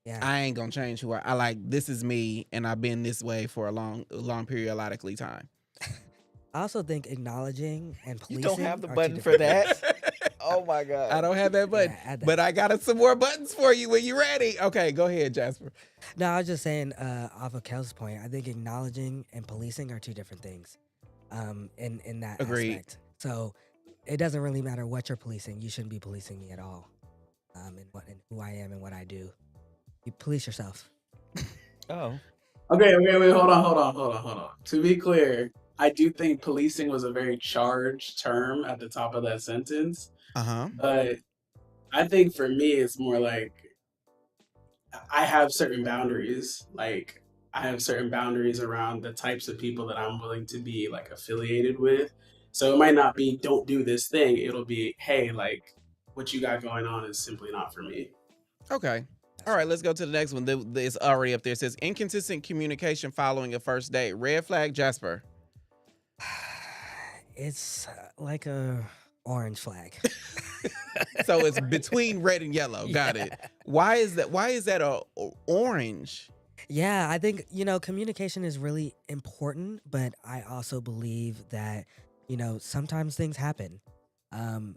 Yeah. I ain't gonna change who I like. This is me, and I've been this way for a long periodically time. I also think acknowledging and You policing don't have the are two button for different things. that? Oh my god. I don't have that button, Yeah, add that. but I got some more buttons for you when you're ready. Okay, go ahead, Jasper. No, I was just saying, off of Kel's point, I think acknowledging and policing are two different things. In that Agreed. aspect. So it doesn't really matter what you're policing. You shouldn't be policing me at all. And who I am and what I do. You police yourself. Oh. Okay, wait, hold on. To be clear, I do think policing was a very charged term at the top of that sentence, Uh-huh. but I think for me, it's more like I have certain boundaries. Like I have certain boundaries around the types of people that I'm willing to be like affiliated with. So it might not be don't do this thing. It'll be, hey, like what you got going on is simply not for me. Okay. All right, let's go to the next one. It's already up there. It says inconsistent communication following a first date. Red flag, Jasper. It's like a orange flag. So it's between red and yellow. Got it. Why is that? Why is that a orange? Yeah, I think, communication is really important, but I also believe that, sometimes things happen.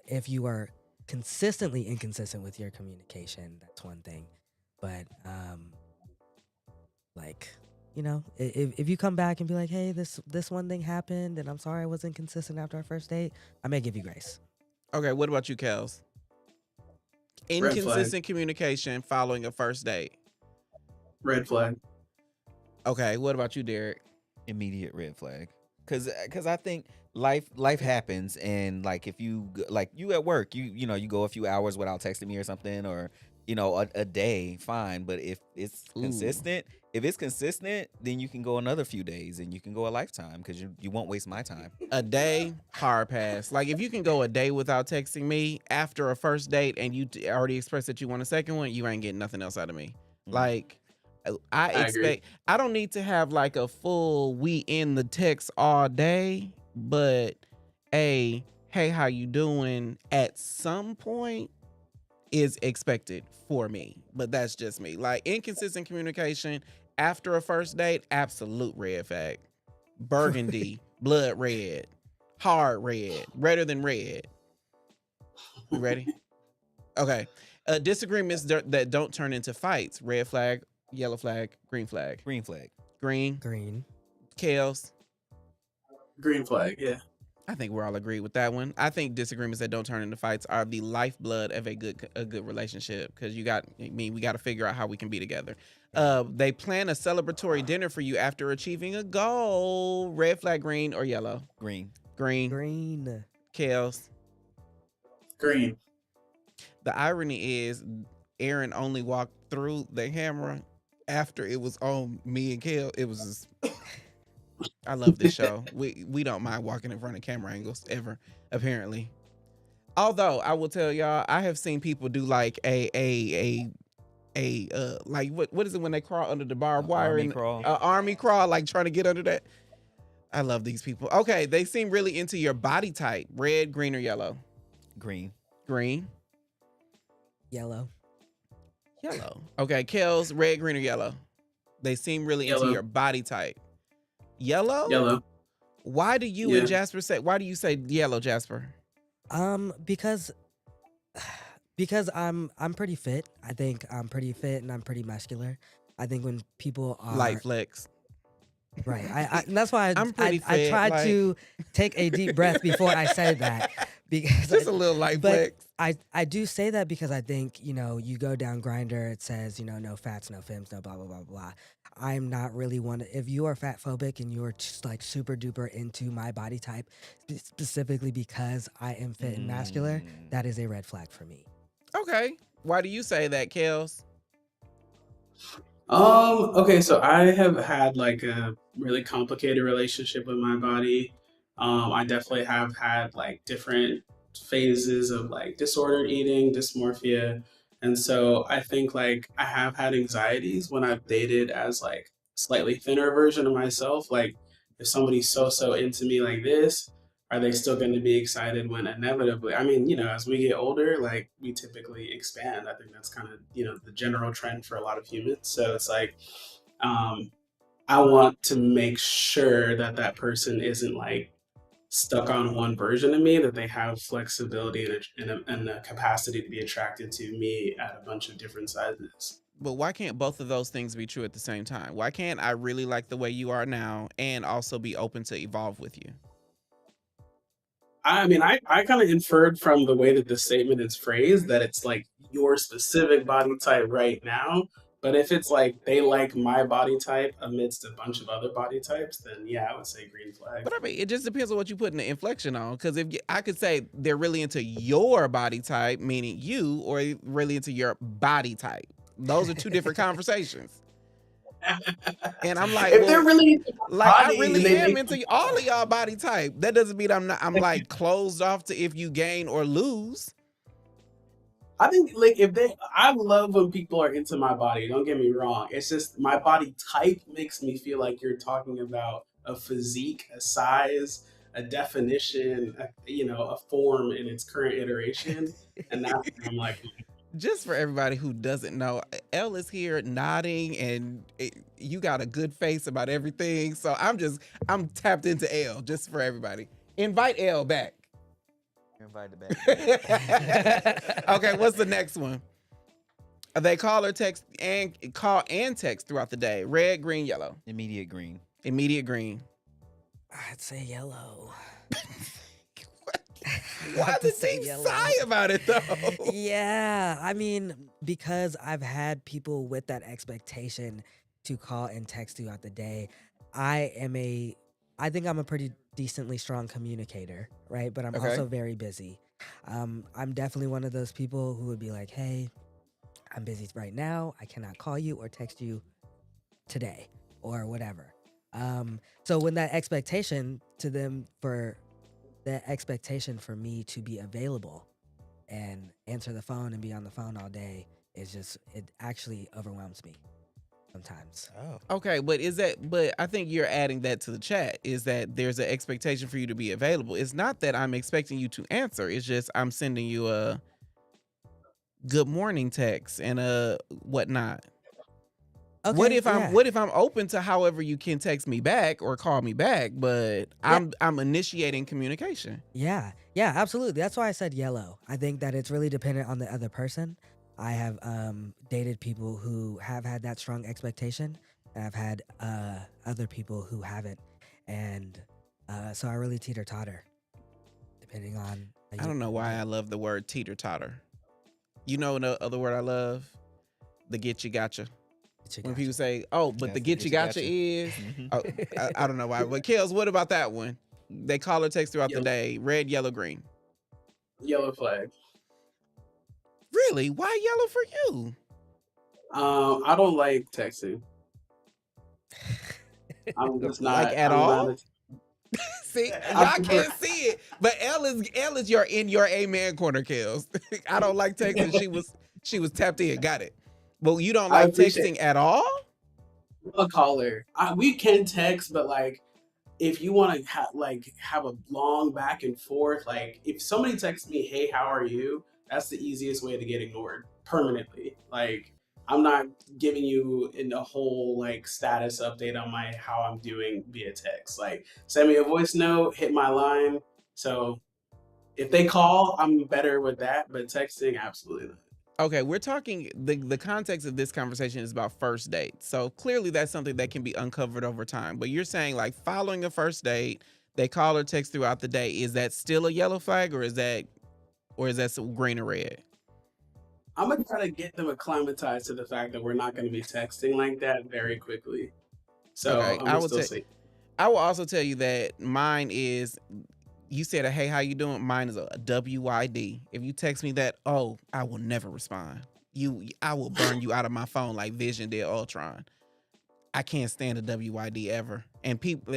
If you are consistently inconsistent with your communication, that's one thing. But, if you come back and be like, hey, this one thing happened and I'm sorry I wasn't consistent after our first date, I may give you grace. Okay, what about you, Kels? Red flag. Inconsistent communication following a first date. Red flag. Okay, what about you, Derek? Immediate red flag. Cause I think life happens, and like if you you at work, you go a few hours without texting me or something, or a day, fine. But if it's consistent, then you can go another few days, and you can go a lifetime, because you won't waste my time. A day, hard pass. Like if you can go a day without texting me after a first date, and you already expressed that you want a second one, you ain't getting nothing else out of me. Like I agree. expect, I don't need to have like a full we in the text all day, but hey, how you doing at some point is expected for me. But that's just me. Like inconsistent communication after a first date, absolute red flag. Burgundy, blood red, hard red, redder than red. You ready? Okay. Disagreements that don't turn into fights. Red flag, yellow flag, green flag. Green flag. Green. Kales. Green flag, yeah. I think we're all agreed with that one. I think disagreements that don't turn into fights are the lifeblood of a good relationship, because we got to figure out how we can be together. They plan a celebratory dinner for you after achieving a goal. Red flag, green or yellow? Green. Green. Kales. Green. The irony is Aaron only walked through the camera after it was on me and Kale. It was just, I love this show. We don't mind walking in front of camera angles ever, apparently. Although I will tell y'all, I have seen people do like a like what is it when they crawl under the barbed wire? Army crawl. Army crawl, like trying to get under that. I love these people. Okay, they seem really into your body type. Red, green, or yellow? Green. Green. Yellow. Okay, Kels, red, green, or yellow? They seem really into Yellow. your body type. Yellow? Yellow. Why do you and Jasper why do you say yellow, Jasper? Because I'm pretty fit. I think I'm pretty fit and I'm pretty muscular. I think when people are Light flex. right, I that's why I'm pretty I fit, tried like- to take a deep breath before I said that, because Just a little light but flex. I do say that because I think, you go down Grinder, it says, no fats, no femmes, no blah, blah, blah, blah. I'm not really one. If you are fat phobic and you're just like super duper into my body type, specifically because I am fit and muscular, that is a red flag for me. Okay. Why do you say that, Kels? Okay, so I have had like a really complicated relationship with my body. I definitely have had like different phases of like disordered eating, dysmorphia. And so I think like I have had anxieties when I've dated as like slightly thinner version of myself. Like if somebody's so into me like this, are they still going to be excited when inevitably, I mean, as we get older, like we typically expand. I think that's kind of, the general trend for a lot of humans. So it's like, um, I want to make sure that that person isn't like stuck on one version of me, that they have flexibility and a capacity to be attracted to me at a bunch of different sizes. But why can't both of those things be true at the same time? Why can't I really like the way you are now and also be open to evolve with you? I mean, I kind of inferred from the way that the statement is phrased that it's like your specific body type right now. But if it's like they like my body type amidst a bunch of other body types, then yeah, I would say green flag. But I mean, it just depends on what you put in the inflection on. Because I could say they're really into your body type, meaning you, or really into your body type. Those are two different conversations. And I'm like, If they're really into my like I body, really they am make into all of y'all body type. That doesn't mean I'm like closed off to if you gain or lose. I think like I love when people are into my body. Don't get me wrong. It's just my body type makes me feel like you're talking about a physique, a size, a definition, a form in its current iteration, and that's when I'm like, Just for everybody who doesn't know, Elle is here nodding, and you got a good face about everything. So I'm tapped into Elle. Just for everybody, invite Elle back. You're invited back. Okay, what's the next one? They call or text and text throughout the day. Red, green, yellow. Immediate green. Immediate green. I'd say yellow. Why the team sigh about it though? Yeah, I mean, because I've had people with that expectation to call and text throughout the day. I think I'm a pretty decently strong communicator, right? But I'm Okay. also very busy. I'm definitely one of those people who would be like, hey, I'm busy right now. I cannot call you or text you today or whatever. So when that expectation to them for that expectation for me to be available and answer the phone and be on the phone all day is just, it actually overwhelms me sometimes. Oh. Okay, but I think you're adding that to the chat, is that there's an expectation for you to be available. It's not that I'm expecting you to answer. It's just I'm sending you a good morning text and a whatnot. Okay, What if yeah. I'm open to however you can text me back or call me back, but I'm initiating communication. Yeah, absolutely. That's why I said yellow. I think that it's really dependent on the other person. I have dated people who have had that strong expectation, and I've had other people who haven't, and so I really teeter-totter, depending on. I don't know why I love the word teeter-totter. You know the other word I love? The get you gotcha. When people say, "Oh, but Yes, the get you gotcha is," oh, I don't know why. But Kels, what about that one? They call or text throughout the day. Red, yellow, green. yellow flag. Really? Why yellow for you? I don't like texting. I'm just not Like at I'm all? not See, y'all can't see it, but Elle is your in your amen corner, Kels. I don't like texting. She was tapped in. Got it. But you don't I like appreciate texting at all? a caller. We can text, but like if you want to have a long back and forth, like if somebody texts me, "Hey, how are you?" That's the easiest way to get ignored permanently. Like I'm not giving you in a whole like status update on my how I'm doing via text. Like send me a voice note, hit my line. So if they call, I'm better with that, but texting, absolutely not. Okay, we're talking the context of this conversation is about first dates. So clearly that's something that can be uncovered over time. But you're saying like following a first date, they call or text throughout the day. Is that still a yellow flag or is that some green or red? I'm gonna try to get them acclimatized to the fact that we're not gonna be texting like that very quickly. So Okay, I'm gonna still say I will also tell you that mine is, you said a hey, how you doing? Mine is a WYD. If you text me that, oh, I will never respond. I will burn you out of my phone like Vision did Ultron. I can't stand a WYD ever. And people,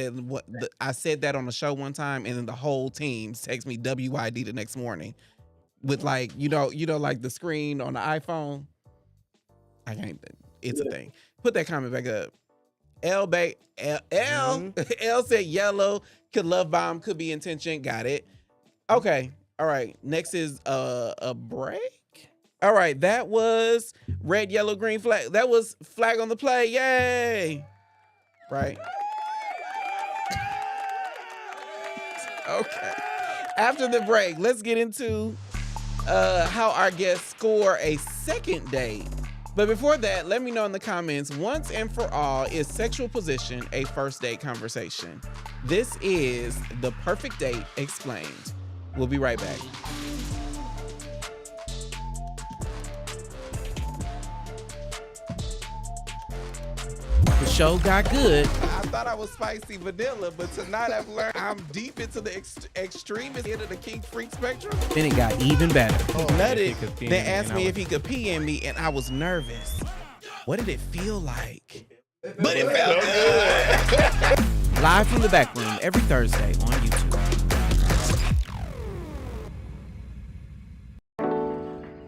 I said that on the show one time, and then the whole team text me WYD the next morning with like, like the screen on the iPhone. I can't. It's a thing. Put that comment back up. L said yellow. Could love bomb, could be intention. Got it. Okay. All right. Next is a break. All right. That was red, yellow, green flag. That was flag on the play. Yay. Right. Okay. After the break, let's get into how our guests score a second date. But before that, let me know in the comments, once and for all, is sexual position a first date conversation? This is The Perfect Date Explained. We'll be right back. The show got good. I thought I was spicy vanilla, but tonight I've learned I'm deep into the extremist end of the kink freak spectrum. Then it got even better. Nutted then asked me if he could pee in me, and I was nervous. What did it feel like? But it felt good. Live from the back room every Thursday on YouTube.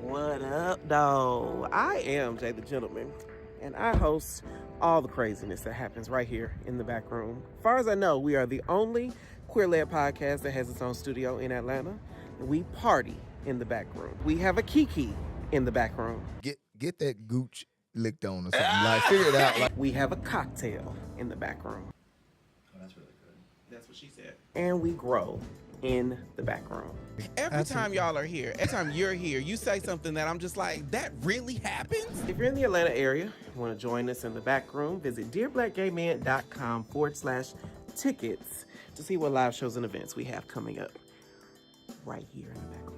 What up, though? I am Jay the Gentleman, and I host all the craziness that happens right here in the back room. As far as I know, we are the only queer-led podcast that has its own studio in Atlanta, and we party in the back room. We have a Kiki in the back room. Get that gooch licked on or something. Like, figure it out. Like, we have a cocktail in the back room. Oh, that's really good. That's what she said. And we grow in the back room. Every time y'all are here, every time you're here, you say something that I'm just like, that really happens? If you're in the Atlanta area, you want to join us in the back room, visit dearblackgayman.com/tickets to see what live shows and events we have coming up right here in the back room.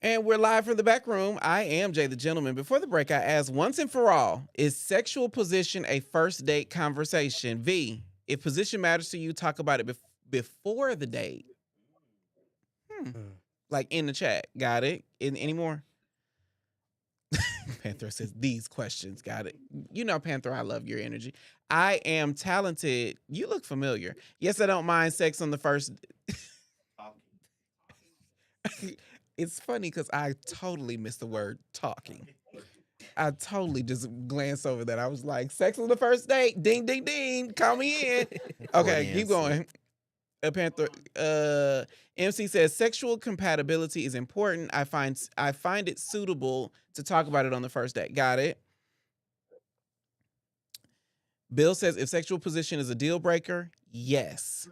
And we're live from the back room. I am Jay the Gentleman. Before the break, I asked once and for all, is sexual position a first date conversation? V, if position matters to you, talk about it before the date. Like in the chat. Got it? Any more? Panther says, these questions. Got it. You know, Panther, I love your energy. I am talented. You look familiar. Yes, I don't mind sex on the first. It's funny because I totally missed the word talking. I totally just glanced over that. I was like, sex on the first date. Ding, ding, ding. Call me in. Okay, keep going. Panther, MC says, sexual compatibility is important. I find it suitable to talk about it on the first date. Got it. Bill says, if sexual position is a deal breaker, yes.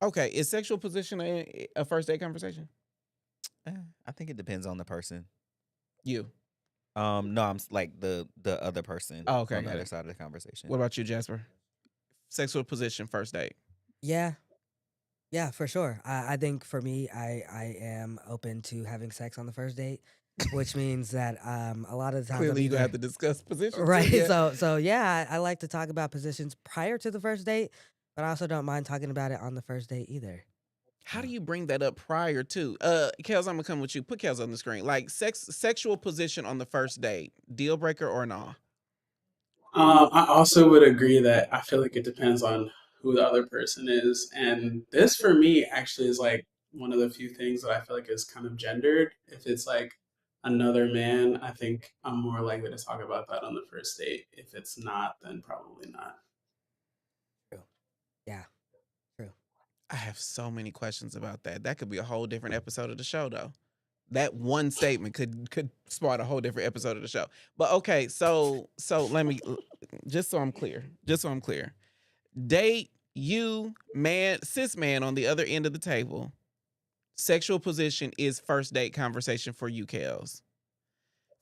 Okay, is sexual position a first date conversation? I think it depends on the person. You? No, I'm like the other person. Oh, okay, on the got other it. side of the conversation. What about you, Jasper? Sexual position, first date. Yeah, for sure. I think for me, I am open to having sex on the first date, which means that a lot of the times Clearly, I'm you're gonna have either- to discuss positions. right. Yeah. So yeah, I like to talk about positions prior to the first date, but I also don't mind talking about it on the first date either. How do you bring that up prior to? Kels, I'm gonna come with you. Put Kels on the screen. Like sexual position on the first date, deal breaker or nah? I also would agree that I feel like it depends on who the other person is. And this for me actually is like one of the few things that I feel like is kind of gendered. If it's like another man, I think I'm more likely to talk about that on the first date. If it's not, then probably not. True. Yeah. True. I have so many questions about that. That could be a whole different episode of the show, though. That one statement could spawn a whole different episode of the show. But okay, so let me just so I'm clear. Date you, man, cis man on the other end of the table. Sexual position is first date conversation for you, Kels.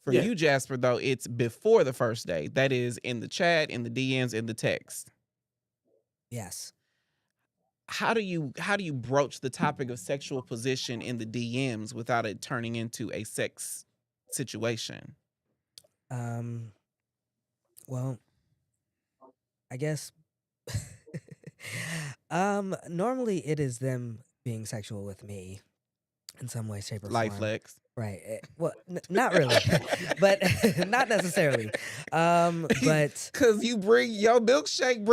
For you, Jasper, though, it's before the first date. That is in the chat, in the DMs, in the text. Yes. How do you broach the topic of sexual position in the DMs without it turning into a sex situation? Well, I guess normally it is them being sexual with me in some way, shape, or Light form. flex. Right. Well, not really, but not necessarily. But Cause you bring your milkshake,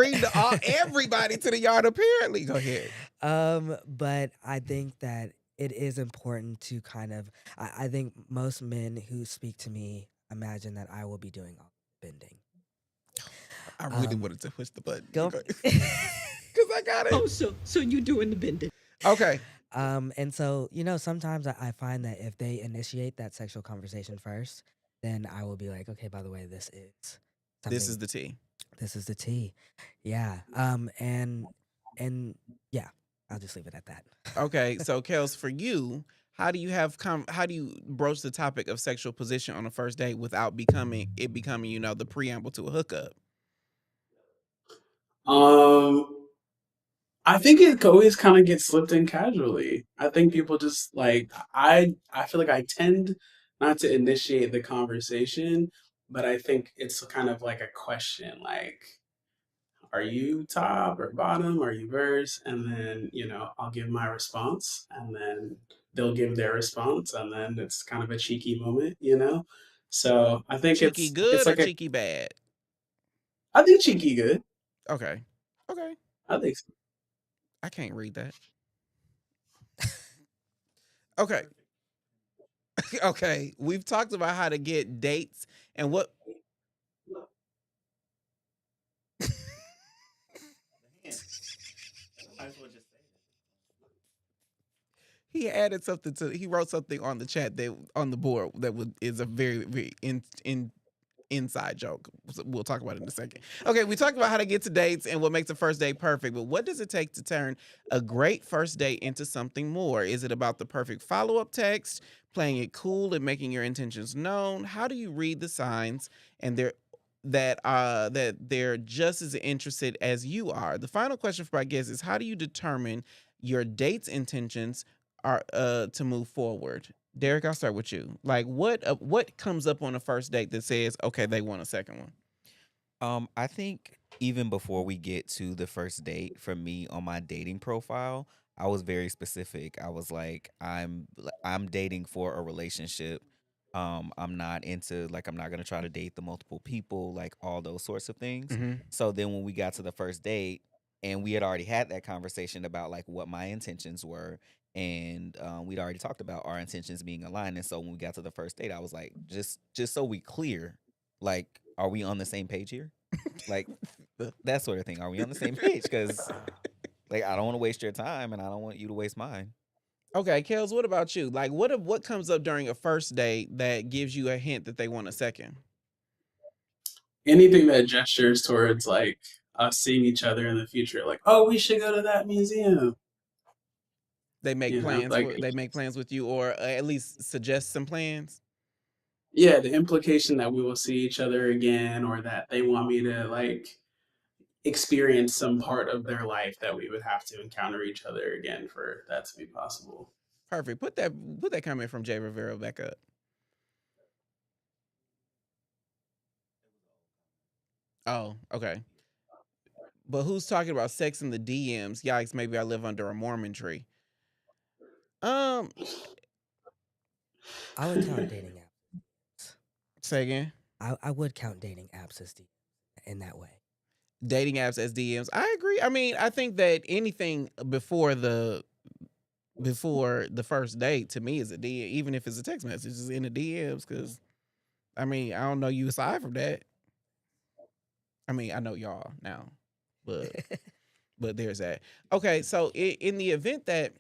everybody to the yard. Apparently, go ahead. but I think that it is important to kind of. I think most men who speak to me imagine that I will be doing all the bending. I really Um, wanted to push the button. go. Okay. Because I got it. Oh, so you doing the bending? Okay. And so, sometimes I find that if they initiate that sexual conversation first, then I will be like, okay, by the way, this is This something. is the tea. This is the tea. Yeah. And yeah, I'll just leave it at that. Okay. So, Kels, for you, how do you how do you broach the topic of sexual position on a first date without becoming the preamble to a hookup? Um, I think it always kind of gets slipped in casually. I think people just like I feel like I tend not to initiate the conversation, but I think it's kind of like a question like are you top or bottom? Are you verse? And then, I'll give my response and then they'll give their response and then it's kind of a cheeky moment. So I think Cheeky it's good or like cheeky bad? I think cheeky good. Okay. Okay. I think so. I can't read that. Okay. Okay. We've talked about how to get dates and what Might as well just say he wrote something on the chat that on the board that is a very, very inside joke. We'll talk about it in a second. Okay, we talked about how to get to dates and what makes a first date perfect, but what does it take to turn a great first date into something more? Is it about the perfect follow-up text, playing it cool and making your intentions known? How do you read the signs and that they're just as interested as you are? The final question for my guest is how do you determine your date's intentions are to move forward? Derek, I'll start with you. Like, what comes up on a first date that says, okay, they want a second one? I think even before we get to the first date, for me on my dating profile, I was very specific. I was like, I'm dating for a relationship. I'm not into like I'm not gonna try to date the multiple people, like all those sorts of things. Mm-hmm. So then when we got to the first date, and we had already had that conversation about like what my intentions were, and we'd already talked about our intentions being aligned. And so when we got to the first date, I was like, just so we clear, like, are we on the same page here? Like that sort of thing. Are we on the same page? Because like I don't want to waste your time, and I don't want you to waste mine. Okay, Kels, what about you? Like, what comes up during a first date that gives you a hint that they want a second? Anything that gestures towards like us seeing each other in the future, like, oh, we should go to that museum. Like They make plans with you, or at least suggest some plans. yeah, the implication that we will see each other again or that they want me to like experience some part of their life that we would have to encounter each other again for that to be possible. Perfect. Put that comment from Jay Rivera back up. Oh, okay. But who's talking about sex in the DMs? Yikes! Maybe I live under a Mormon tree. Um, I would count dating apps. say again. I would count dating apps as in that way. Dating apps as DMs. I agree. I mean, I think that anything before the first date to me is a DM, even if it's a text message, is in the DMs. Because I mean, I don't know you aside from that. I mean, I know y'all now, but there's that. Okay, so in the event that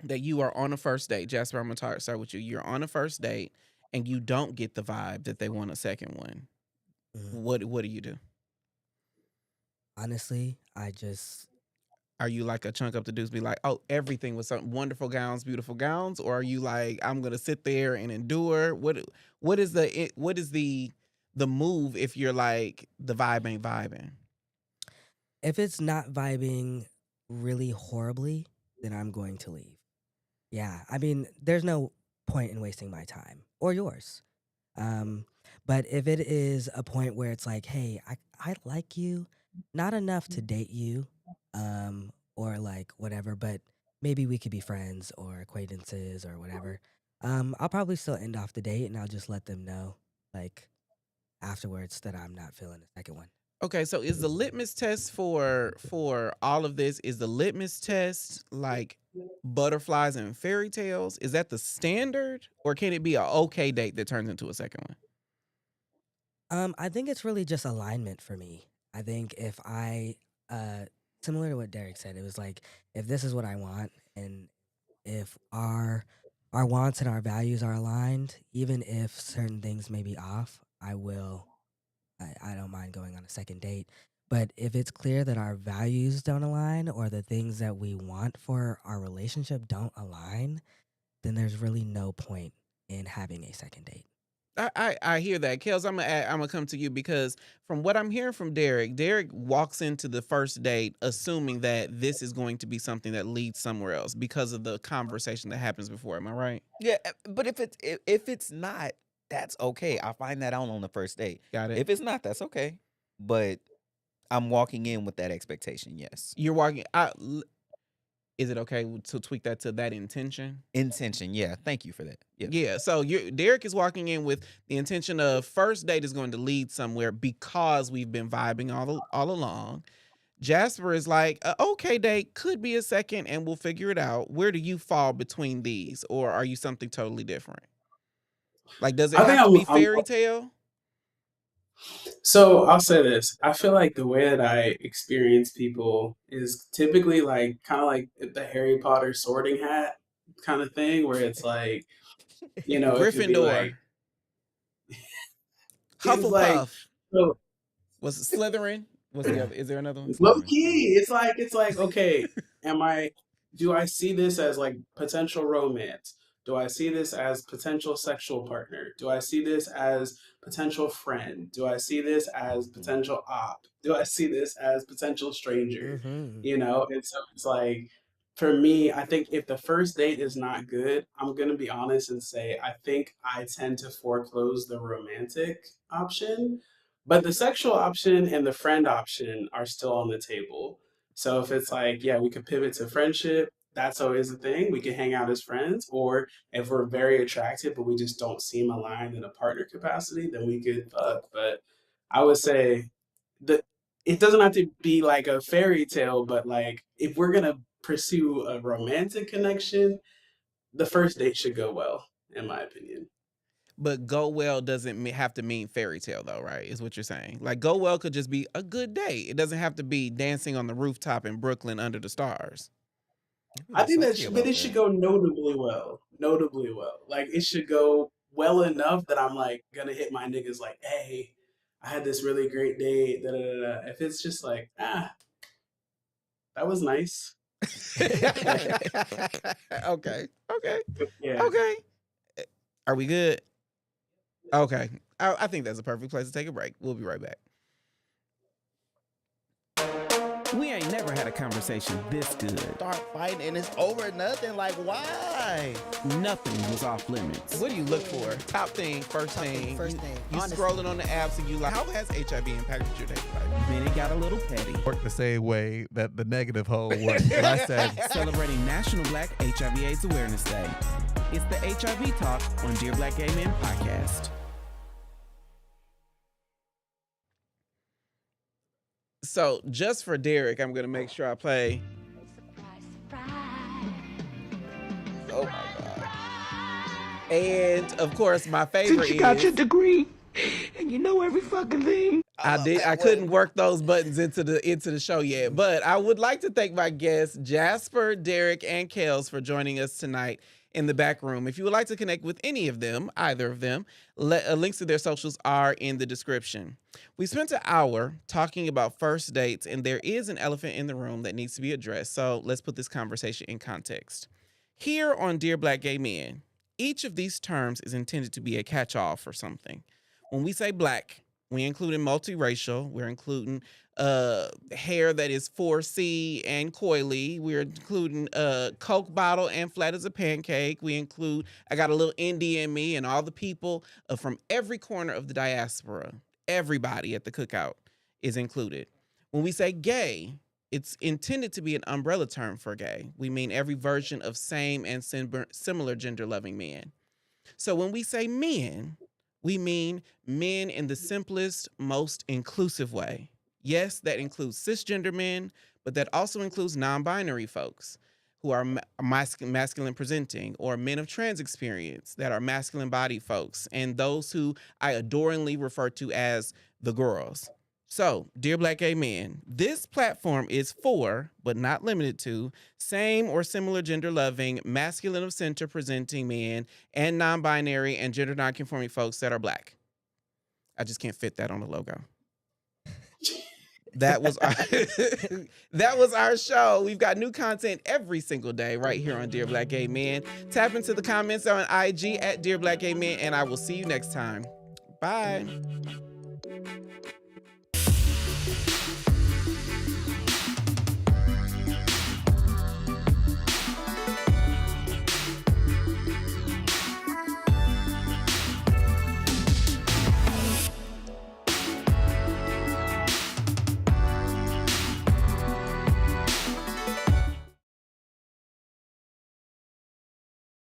you are on a first date, Jasper, I'm gonna start with you. You're on a first date and you don't get the vibe that they want a second one. Mhm. What do you do? Honestly, I just Are you like a chunk up the deuce, be like, oh, everything was some wonderful gowns, beautiful gowns, or are you like, I'm gonna sit there and endure? What is the move if you're like the vibe ain't vibing? if it's not vibing really horribly, then I'm going to leave. Yeah, I mean, there's no point in wasting my time or yours. Um, but if it is a point where it's like, hey, I like you, not enough to date you, or like whatever, but maybe we could be friends or acquaintances or whatever. I'll probably still end off the date and I'll just let them know, like afterwards, that I'm not feeling the second one. Okay, so is the litmus test for all of this, is the litmus test like butterflies and fairy tales? Is that the standard, or can it be a okay date that turns into a second one? I think it's really just alignment for me. I think if uh, similar to what Derek said, it was like if this is what I want, and if our wants and our values are aligned, even if certain things may be off, I don't mind going on a second date. But if it's clear that our values don't align or the things that we want for our relationship don't align, then there's really no point in having a second date. I hear that, Kels. I'm gonna come to you because from what I'm hearing from Derek, Derek walks into the first date assuming that this is going to be something that leads somewhere else because of the conversation that happens before. Am I right? Yeah, but if it's not, that's okay. I find that out on the first date. Got it. If it's not, that's okay. But I'm walking in with that expectation. Yes, You're walking. Is it okay to tweak that to that intention? intention. Yeah, thank you for that. Yeah. Yeah. So Derek is walking in with the intention of first date is going to lead somewhere because we've been vibing all along. Jasper is like, okay, date could be a second, and we'll figure it out. Where do you fall between these, or are you something totally different? Like, does it I think have to be I'm fairy tale? So I'll say this. I feel like the way that I experience people is typically like kind of like the Harry Potter sorting hat kind of thing, where it's like, it could be Gryffindor, like, it's like, Hufflepuff. so Was it Slytherin? What's the other? Is there another one? low Slytherin. key. It's like, okay, do I see this as like potential romance? Do I see this as potential sexual partner? Do I see this as potential friend? Do I see this as Mhm. potential op? Do I see this as potential stranger? Mm-hmm. And so it's like, for me, I think if the first date is not good, I'm gonna be honest and say I think I tend to foreclose the romantic option, but the sexual option and the friend option are still on the table. So if it's like, yeah, we could pivot to friendship, that's always a thing. We can hang out as friends, or if we're very attracted but we just don't seem aligned in a partner capacity, then we could fuck. But I would say that it doesn't have to be like a fairy tale, but like if we're gonna pursue a romantic connection, the first date should go well, in my opinion. But go well doesn't have to mean fairy tale, though, right? Is what you're saying. Like, go well could just be a good day. It doesn't have to be dancing on the rooftop in Brooklyn under the stars. I think Salty but about it should that. go notably well. Notably well. Like it should go well enough that I'm like gonna hit my niggas like, hey, I had this really great day. Da, da, da, da. If it's just like, that was nice. Okay. Okay. Yeah. Okay. Are we good? Okay. I think that's a perfect place to take a break. We'll be right back. We ain't never had a conversation this good. Start fighting and it's over nothing. Like, why? Nothing was off limits. What do you look for? Top thing, first thing. First thing. You Honestly. scrolling on the apps and you like, how has HIV impacted your dating life? Then it got a little petty. Worked the same way that the negative hole worked. But I said, Celebrating National Black HIV/AIDS Awareness Day. It's the HIV Talk on Dear Black Gay Men podcast. So, just for Derek, I'm going to make sure I play. Surprise, surprise. Oh my God. And of course, my favorite Since you got is your degree and you know every fucking thing. I couldn't work those buttons into the show yet, but I would like to thank my guests Jasper, Derek, and Kels for joining us tonight in the back room. If you would like to connect with any of them, either of them, links to their socials are in the description. We spent an hour talking about first dates, and there is an elephant in the room that needs to be addressed. So let's put this conversation in context. Here on Dear Black Gay Men, each of these terms is intended to be a catch-all for something. When we say black, we include multiracial. We're including hair that is 4C and coily. We're including Coke bottle and flat as a pancake. We include I got a little indie in me and all the people from every corner of the diaspora. Everybody at the cookout is included. When we say gay, it's intended to be an umbrella term for gay. We mean every version of same and similar gender-loving men. So when we say men, we mean men in the simplest, most inclusive way. Yes, that includes cisgender men, but that also includes non-binary folks who are masculine presenting, or men of trans experience that are masculine body folks, and those who I adoringly refer to as the girls. So, dear Black gay men, this platform is for, but not limited to, same or similar gender loving, masculine of center presenting men and non-binary and gender non-conforming folks that are Black. I just can't fit that on the logo. That was our that was our show. We've got new content every single day right here on Dear Black Gay Men. Tap into the comments on IG at Dear Black Gay Men, and I will see you next time. Bye.